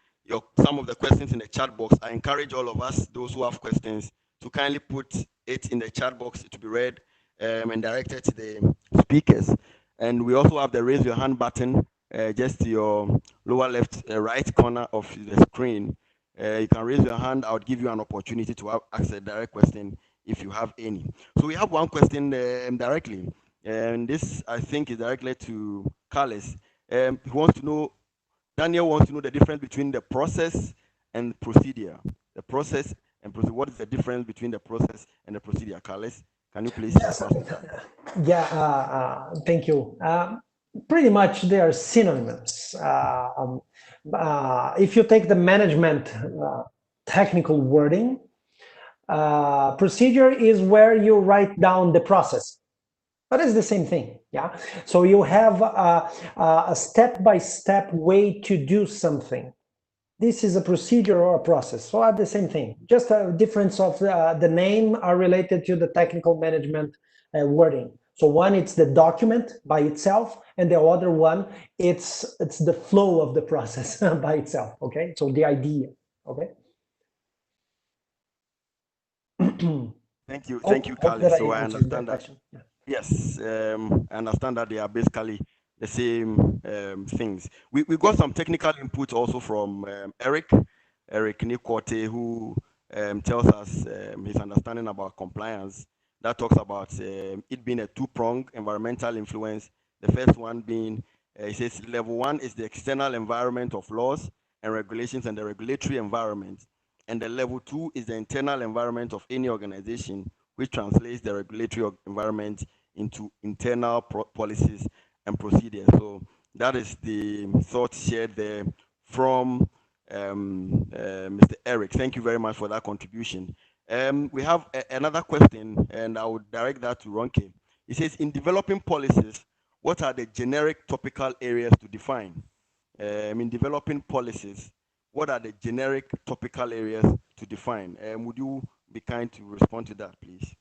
some of the questions in the chat box. I encourage all of us, those who have questions, to kindly put it in the chat box to be read and directed to the speakers. And we also have the raise your hand button just to your lower left right corner of the screen. You can raise your hand. I would give you an opportunity to ask a direct question if you have any. So we have one question directly, and this I think is directly to Carlos. He wants to know, Daniel wants to know the difference between the process and procedure. The process and procedure. What is the difference between the process and the procedure, Carlos? Can you please? Yes. Thank you. Pretty much they are synonyms. If you take the management technical wording, procedure is where you write down the process, but it's the same thing. Yeah. So you have a step-by-step way to do something. This is a procedure or a process. So are the same thing. Just a difference of the name are related to the technical management wording. So one, it's the document by itself, and the other one, it's the flow of the process by itself. Okay, so the idea. Okay. Thank you, Carlos. So I understand that. Yeah. Yes, I understand that they are basically things. We got some technical input also from Eric Nikote, who tells us his understanding about compliance. That talks about it being a two-pronged environmental influence. The first one being, he says, level one is the external environment of laws and regulations and the regulatory environment. And the level two is the internal environment of any organization, which translates the regulatory environment into internal policies and procedures. So that is the thought shared there from Mr. Eric. Thank you very much for that contribution. We have another question, and I would direct that to Ronke. It says, in developing policies, what are the generic topical areas to define? In developing policies, what are the generic topical areas to define? Would you be kind to respond to that, please?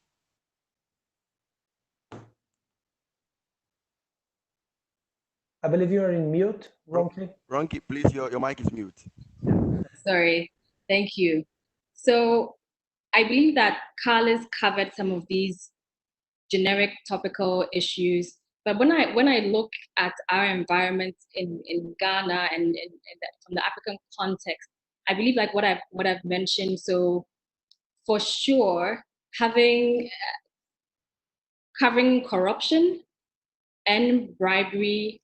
I believe you are in mute, Ronke. Ronke, please, your mic is mute. Sorry, thank you. So I believe that Carlos covered some of these generic topical issues. But when I look at our environment in Ghana and from the African context, I believe like what I've mentioned. So for sure, covering corruption and bribery,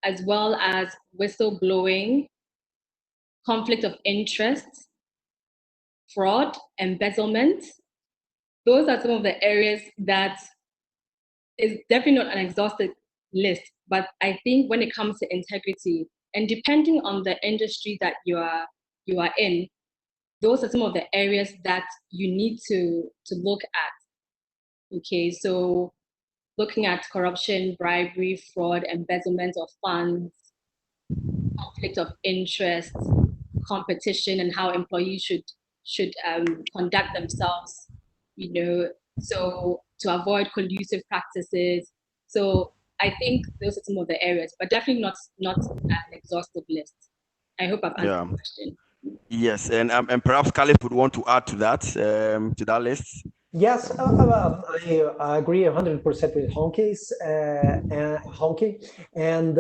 as well as whistleblowing, conflict of interest, fraud, embezzlement. Those are some of the areas that is definitely not an exhaustive list, but I think when it comes to integrity, and depending on the industry that you are in, those are some of the areas that you need to look at. Okay, so looking at corruption, bribery, fraud, embezzlement of funds, conflict of interest, competition, and how employees should conduct themselves, so to avoid collusive practices. So I think those are some of the areas, but definitely not an exhaustive list. I hope I've answered the question. Yes, and perhaps Khalid would want to add to that list. Yes, I agree 100% with Honke, and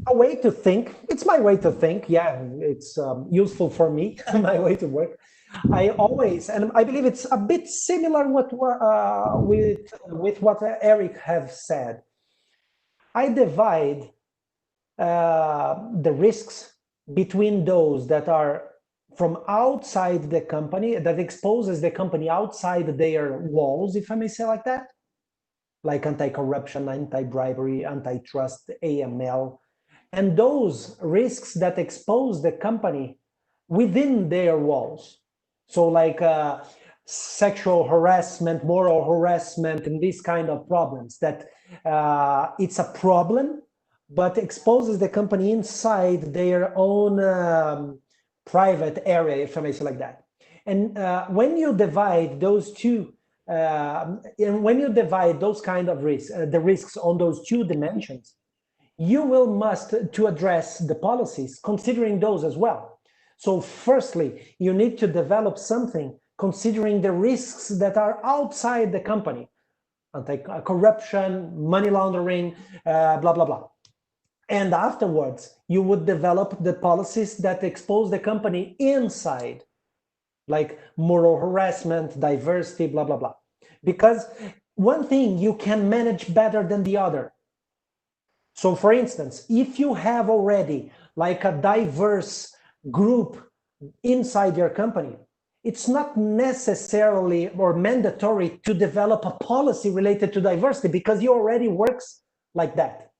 a way to think. It's my way to think. Yeah, it's useful for me. My way to work. I always, and I believe it's a bit similar with what Eric have said. I divide the risks between those that are from outside the company, that exposes the company outside their walls, if I may say like that, like anti-corruption, anti-bribery, antitrust, AML, and those risks that expose the company within their walls. So like sexual harassment, moral harassment, and these kind of problems that it's a problem, but exposes the company inside their own private area, if I may say like that. And when you divide those two, and when you divide those kind of risks, the risks on those two dimensions, you will must to address the policies considering those as well. So firstly, you need to develop something considering the risks that are outside the company, anti-corruption, money laundering, blah, blah, blah. And afterwards, you would develop the policies that expose the company inside, like moral harassment, diversity, blah, blah, blah. Because one thing you can manage better than the other. So for instance, if you have already like a diverse group inside your company, it's not necessarily or mandatory to develop a policy related to diversity because you already works like that.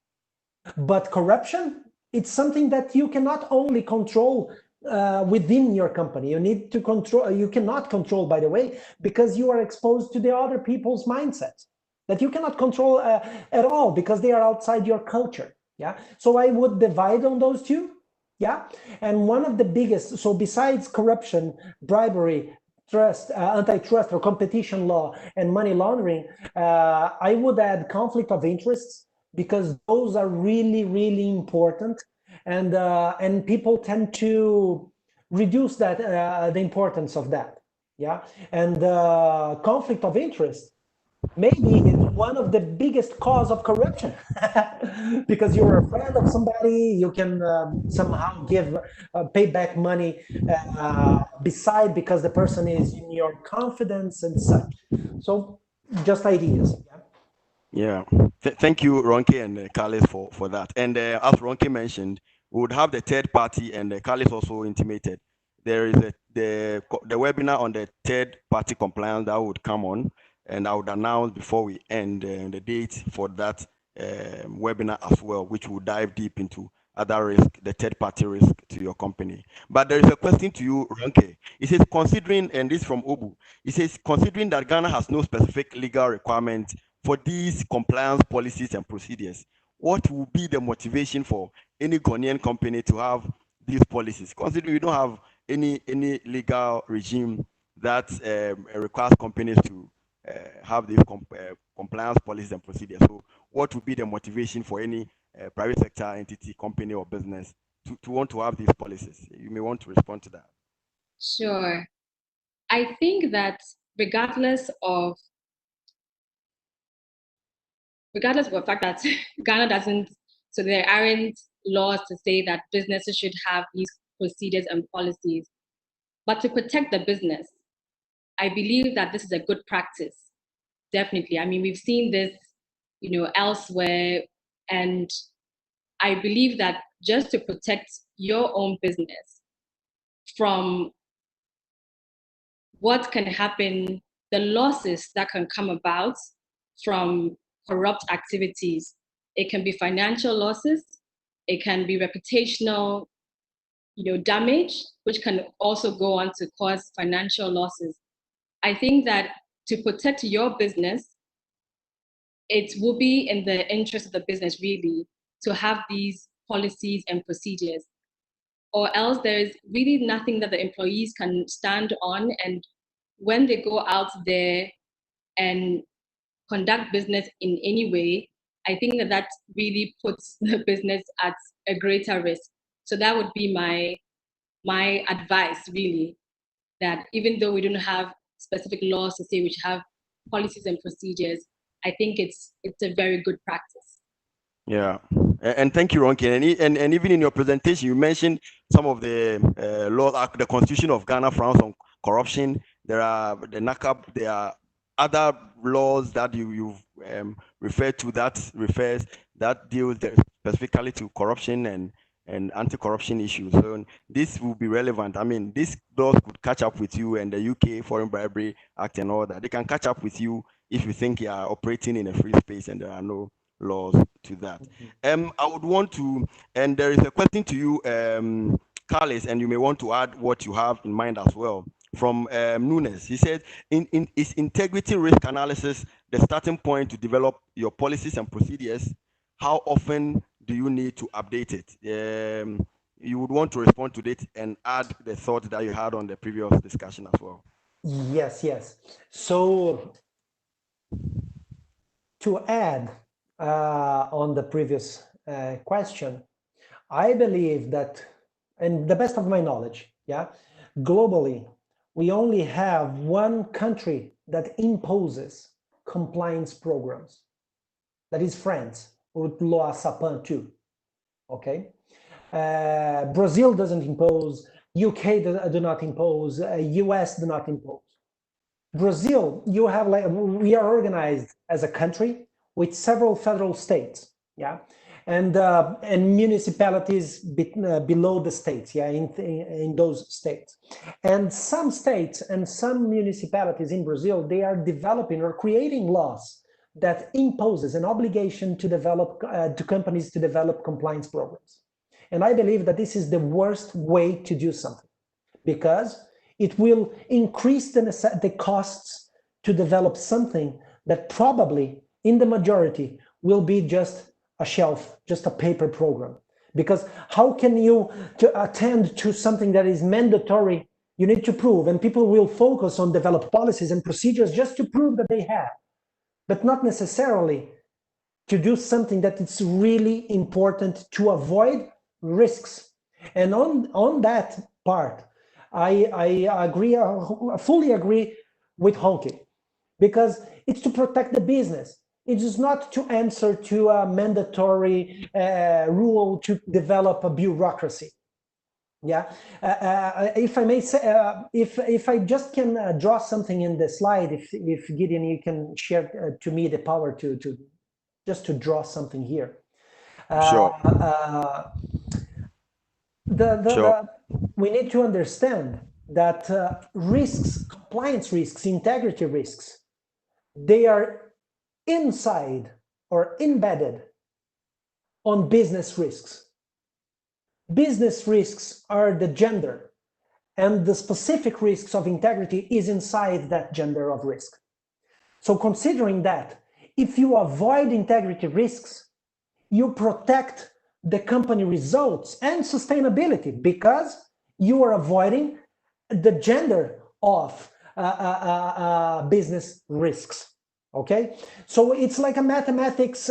But corruption, it's something that you cannot only control within your company. You need to control, you cannot control, by the way, because you are exposed to the other people's mindsets that you cannot control at all because they are outside your culture. Yeah. So I would divide on those two. Yeah. And one of the biggest, so besides corruption, bribery, trust, antitrust or competition law, and money laundering, I would add conflict of interests, because those are really, really important, and people tend to reduce that the importance of that. Yeah, and conflict of interest. maybe it's one of the biggest cause of corruption. Because you're a friend of somebody, you can somehow give pay back money beside, because the person is in your confidence and such. So just ideas. Yeah. Thank you, Ronke and Carlos, for that. And as Ronke mentioned, we would have the third party, and Carlos also intimated there is the webinar on the third party compliance that would come on, and I would announce before we end the date for that webinar as well, which will dive deep into other risk, the third party risk to your company. But there is a question to you, Ronke. It says, considering, and this from Obu, it says, considering that Ghana has no specific legal requirement for these compliance policies and procedures, what will be the motivation for any Ghanaian company to have these policies? Considering we don't have any legal regime that requires companies to have these compliance policies and procedures. So what would be the motivation for any private sector entity, company, or business to want to have these policies? You may want to respond to that. Sure. I think that regardless of the fact that Ghana doesn't, so there aren't laws to say that businesses should have these procedures and policies. But to protect the business, I believe that this is a good practice. Definitely. I mean, we've seen this, elsewhere. And I believe that just to protect your own business from what can happen, the losses that can come about from corrupt activities. It can be financial losses, it can be reputational, damage, which can also go on to cause financial losses. I think that to protect your business, it will be in the interest of the business really to have these policies and procedures, or else there is really nothing that the employees can stand on. And when they go out there and conduct business in any way, I think that really puts the business at a greater risk. So that would be my advice, really, that even though we don't have specific laws to say we should have policies and procedures, I think it's a very good practice. Yeah, and thank you, Ronke. And even in your presentation, you mentioned some of the laws. The Constitution of Ghana frowns on corruption. There are the NACAP. There are other laws that you've referred to that deals specifically to corruption and anti-corruption issues. So this will be relevant. I mean, these laws could catch up with you, and the UK Foreign Bribery Act and all that. They can catch up with you if you think you are operating in a free space and there are no laws to that. I would want to, and there is a question to you, Carlos, and you may want to add what you have in mind as well. From Nunes, he said, is integrity risk analysis the starting point to develop your policies and procedures? How often do you need to update it? You would want to respond to it and add the thought that you had on the previous discussion as well. Yes. So to add on the previous question, I believe that, and the best of my knowledge, globally, we only have one country that imposes compliance programs. That is France, with Loi Sapin 2. Okay, Brazil doesn't impose, UK do not impose, US do not impose. Brazil, you have we are organized as a country with several federal states, and municipalities below the states, in those states. And some states and some municipalities in Brazil, they are developing or creating laws that imposes an obligation to develop, to companies to develop compliance programs. And I believe that this is the worst way to do something, because it will increase the costs to develop something that probably, in the majority, will be just a shelf, just a paper program. Because how can you attend to something that is mandatory? You need to prove, and people will focus on develop policies and procedures just to prove that they have, but not necessarily to do something that is really important to avoid risks. And on that part, I agree, fully agree with Honke. because it's to protect the business. It is not to answer to a mandatory rule to develop a bureaucracy. Yeah, if I may say, if I just can draw something in the slide, if Gideon, you can share to me the power to just to draw something here. Sure. We need to understand that risks, compliance risks, integrity risks, they are inside or embedded on business risks. Business risks are the gender, and the specific risks of integrity is inside that gender of risk. So considering that, if you avoid integrity risks, you protect the company results and sustainability because you are avoiding the gender of business risks. Okay, so it's like a mathematics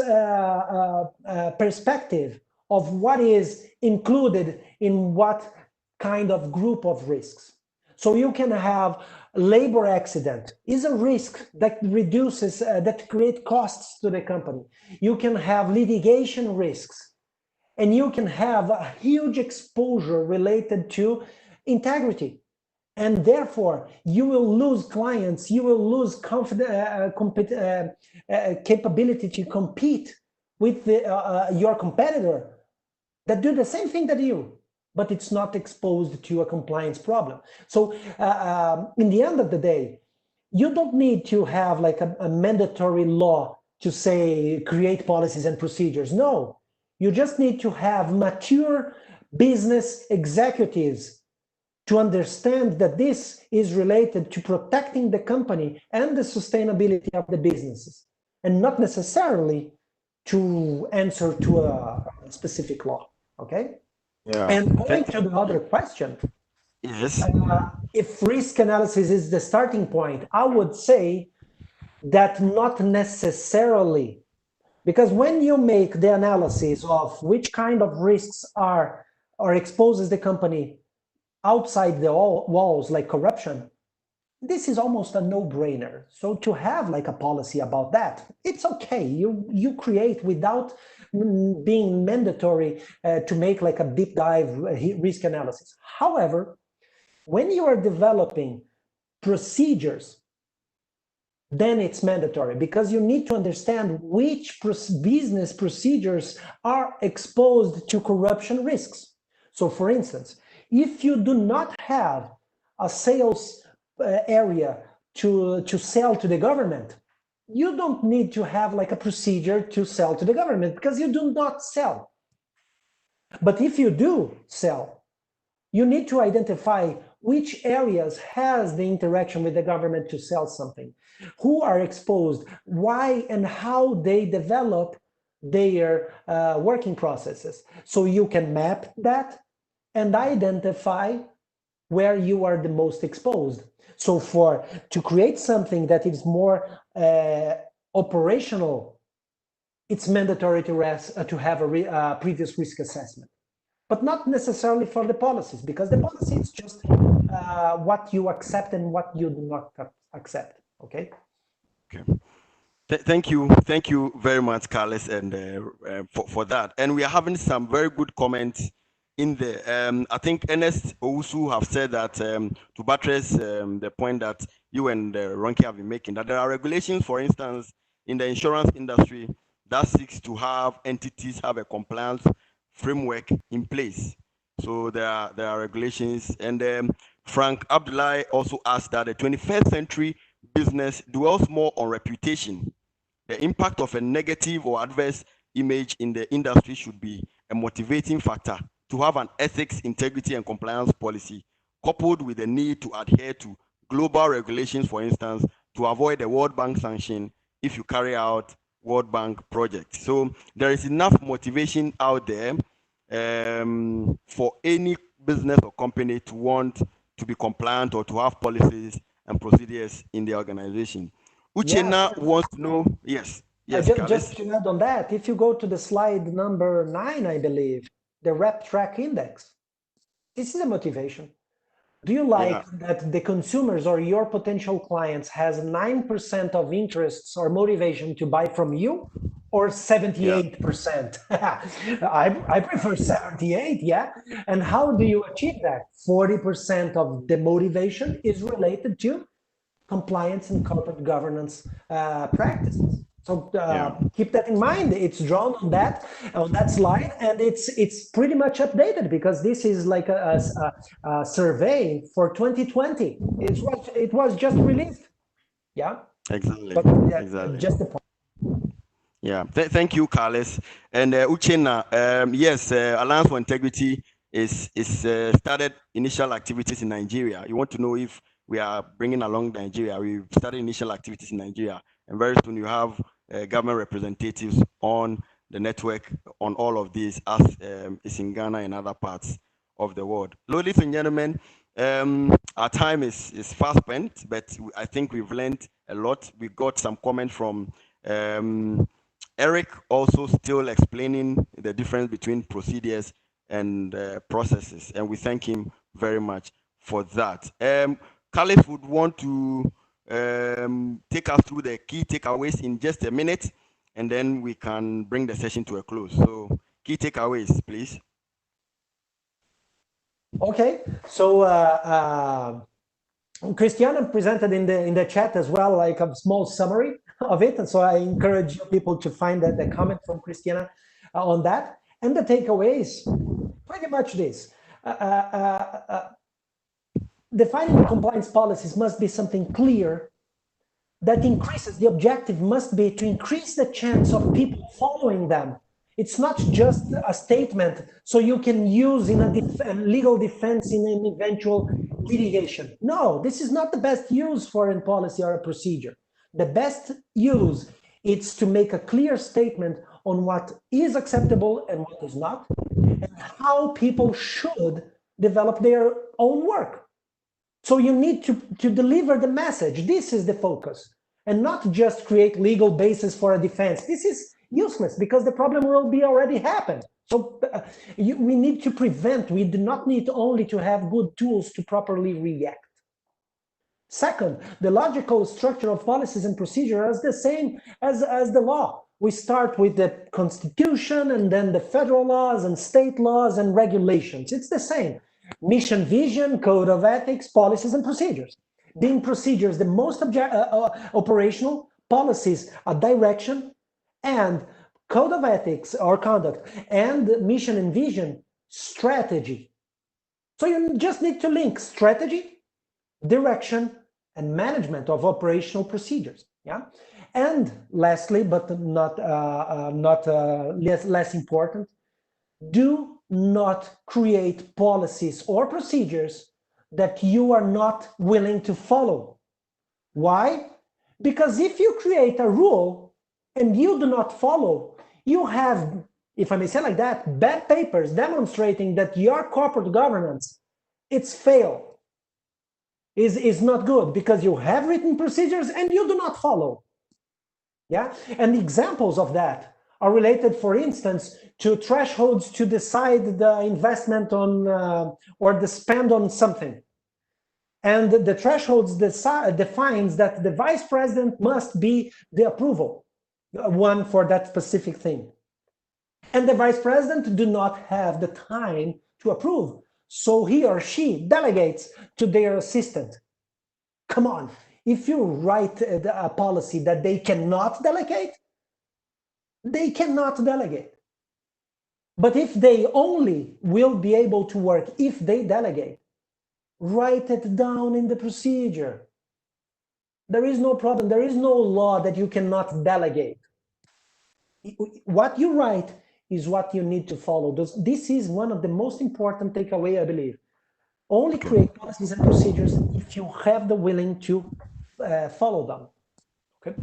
perspective of what is included in what kind of group of risks. So you can have labor accident is a risk that reduces, that create costs to the company. You can have litigation risks, and you can have a huge exposure related to integrity. And therefore, you will lose clients, you will lose capability to compete with your competitor that do the same thing that you, but it's not exposed to a compliance problem. So in the end of the day, you don't need to have like a mandatory law to say create policies and procedures. No, you just need to have mature business executives to understand that this is related to protecting the company and the sustainability of the businesses, and not necessarily to answer to a specific law. Okay. Yeah. And going to the other question, yes, if risk analysis is the starting point, I would say that not necessarily, because when you make the analysis of which kind of risks are or exposes the company outside the walls, like corruption, this is almost a no-brainer. So to have like a policy about that, it's okay. You create without being mandatory to make like a deep dive risk analysis. However, when you are developing procedures, then it's mandatory because you need to understand which business procedures are exposed to corruption risks. So for instance, if you do not have a sales area to sell to the government, you don't need to have like a procedure to sell to the government because you do not sell. But if you do sell, you need to identify which areas has the interaction with the government to sell something, who are exposed, why and how they develop their working processes. So you can map that and identify where you are the most exposed. So to create something that is more operational, it's mandatory to have a previous risk assessment, but not necessarily for the policies, because the policy is just what you accept and what you do not accept. Okay. Okay. Thank you very much, Carlos, and for that. And we are having some very good comments in there. I think Ernest Owusu have said that to buttress the point that you and Ronke have been making, that there are regulations, for instance, in the insurance industry that seeks to have entities have a compliance framework in place. So there are regulations. And Frank Abdullahi also asked that the 21st century business dwells more on reputation. The impact of a negative or adverse image in the industry should be a motivating factor to have an ethics, integrity, and compliance policy, coupled with the need to adhere to global regulations, for instance, to avoid the World Bank sanction if you carry out World Bank projects. So there is enough motivation out there for any business or company to want to be compliant or to have policies and procedures in the organization. Uchenna wants to know, yes, just to add on that, if you go to the slide number 9, I believe, the rep track index, this is a motivation. Do you like that the consumers or your potential clients has 9% of interests or motivation to buy from you, or 78%? I prefer 78, yeah. And how do you achieve that? 40% of the motivation is related to compliance and corporate governance practices. So keep that in mind. It's drawn on that slide, and it's pretty much updated because this is like a survey for 2020. It was just released. Yeah. Exactly. But, exactly. Just the point. Yeah. Thank you, Carlos. And Uchenna, yes, Alliance for Integrity is started initial activities in Nigeria. You want to know if we are bringing along Nigeria? We've started initial activities in Nigeria, and very soon you have government representatives on the network on all of these, as is in Ghana and other parts of the world. Ladies and gentlemen, our time is fast spent, but I think we've learned a lot. We got some comments from Eric, also still explaining the difference between procedures and processes, and we thank him very much for that. Khalif would want to take us through the key takeaways in just a minute, and then we can bring the session to a close. So, key takeaways, please. Okay, so Christiana presented in the chat as well, like a small summary of it, and so I encourage people to find the comment from Christiana on that. And the takeaways, pretty much this. Defining compliance policies must be something clear that increases, the objective must be to increase the chance of people following them. It's not just a statement so you can use in a legal defense in an eventual litigation. No, this is not the best use for a policy or a procedure. The best use is to make a clear statement on what is acceptable and what is not, and how people should develop their own work. So you need to deliver the message. This is the focus, and not just create legal basis for a defense. This is useless because the problem will be already happened. So we need to prevent. We do not need only to have good tools to properly react. Second, the logical structure of policies and procedures is the same as the law. We start with the Constitution and then the federal laws and state laws and regulations. It's the same. Mission, vision, code of ethics, policies, and procedures. Being procedures, the most operational, policies, a direction, and code of ethics or conduct, and mission and vision, strategy. So you just need to link strategy, direction, and management of operational procedures. Yeah. And lastly, but not less important, do not create policies or procedures that you are not willing to follow. Why? Because if you create a rule and you do not follow, you have, if I may say like that, bad papers demonstrating that your corporate governance, it's failed, is not good because you have written procedures and you do not follow. Yeah, and examples of that are related, for instance, to thresholds to decide the investment on or the spend on something. And the thresholds defines that the vice president must be the approval one for that specific thing. And the vice president do not have the time to approve. So he or she delegates to their assistant. Come on, if you write a policy that they cannot delegate, they cannot delegate. But if they only will be able to work if they delegate, write it down in the procedure. There is no problem. There is no law that you cannot delegate. What you write is what you need to follow. This is one of the most important takeaway, I believe. Only create policies and procedures if you have the willing to follow them. Okay.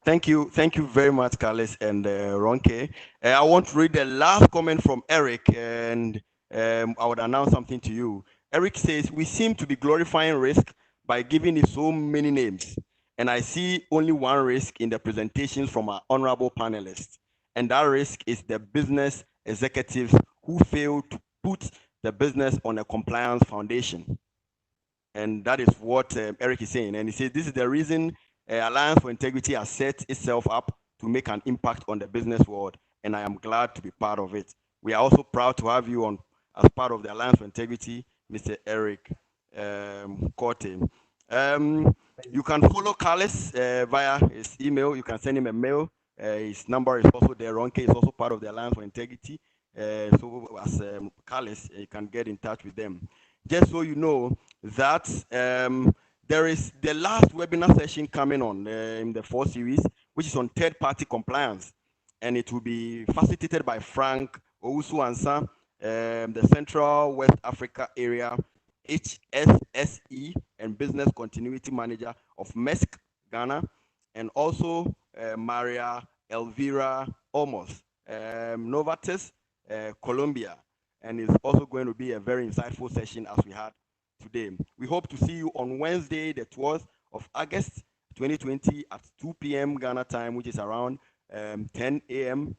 Thank you very much, Carlos and Ronke. I want to read the last comment from Eric, and I would announce something to you. Eric says, we seem to be glorifying risk by giving it so many names, and I see only one risk in the presentations from our honorable panelists, and that risk is the business executives who fail to put the business on a compliance foundation. And that is what Eric is saying. And he says this is the reason Alliance for Integrity has set itself up to make an impact on the business world. And I am glad to be part of it. We are also proud to have you on as part of the Alliance for Integrity, Mr. Eric Korte. You can follow Carlos via his email. You can send him a mail. His number is also there. Ronke is also part of the Alliance for Integrity. So as Carlos, you can get in touch with them. Just so you know that there is the last webinar session coming on in the 4 series, which is on third-party compliance. And it will be facilitated by Frank Owusu-Ansah, the Central West Africa Area HSSE and Business Continuity Manager of MESC, Ghana, and also Maria Elvira Olmos, Novartis, Colombia. And it's also going to be a very insightful session as we had today. We hope to see you on Wednesday, the 12th of August, 2020 at 2 p.m. Ghana time, which is around 10 a.m.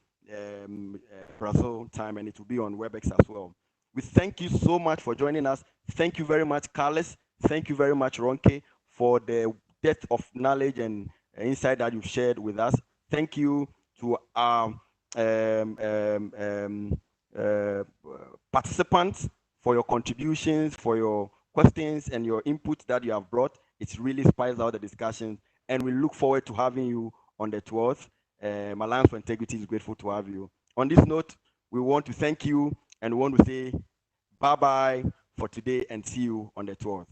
Brazil time, and it will be on WebEx as well. We thank you so much for joining us. Thank you very much, Carlos. Thank you very much, Ronke, for the depth of knowledge and insight that you've shared with us. Thank you to our participants for your contributions, for your questions and your input that you have brought. It's really spiced out the discussion, and we look forward to having you on the 12th. Alliance for Integrity is grateful to have you. On this note, we want to thank you and we want to say bye-bye for today and see you on the 12th.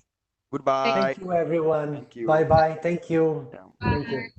Goodbye. Thank you, everyone. Thank you. Bye-bye. Thank you. Yeah. Thank you.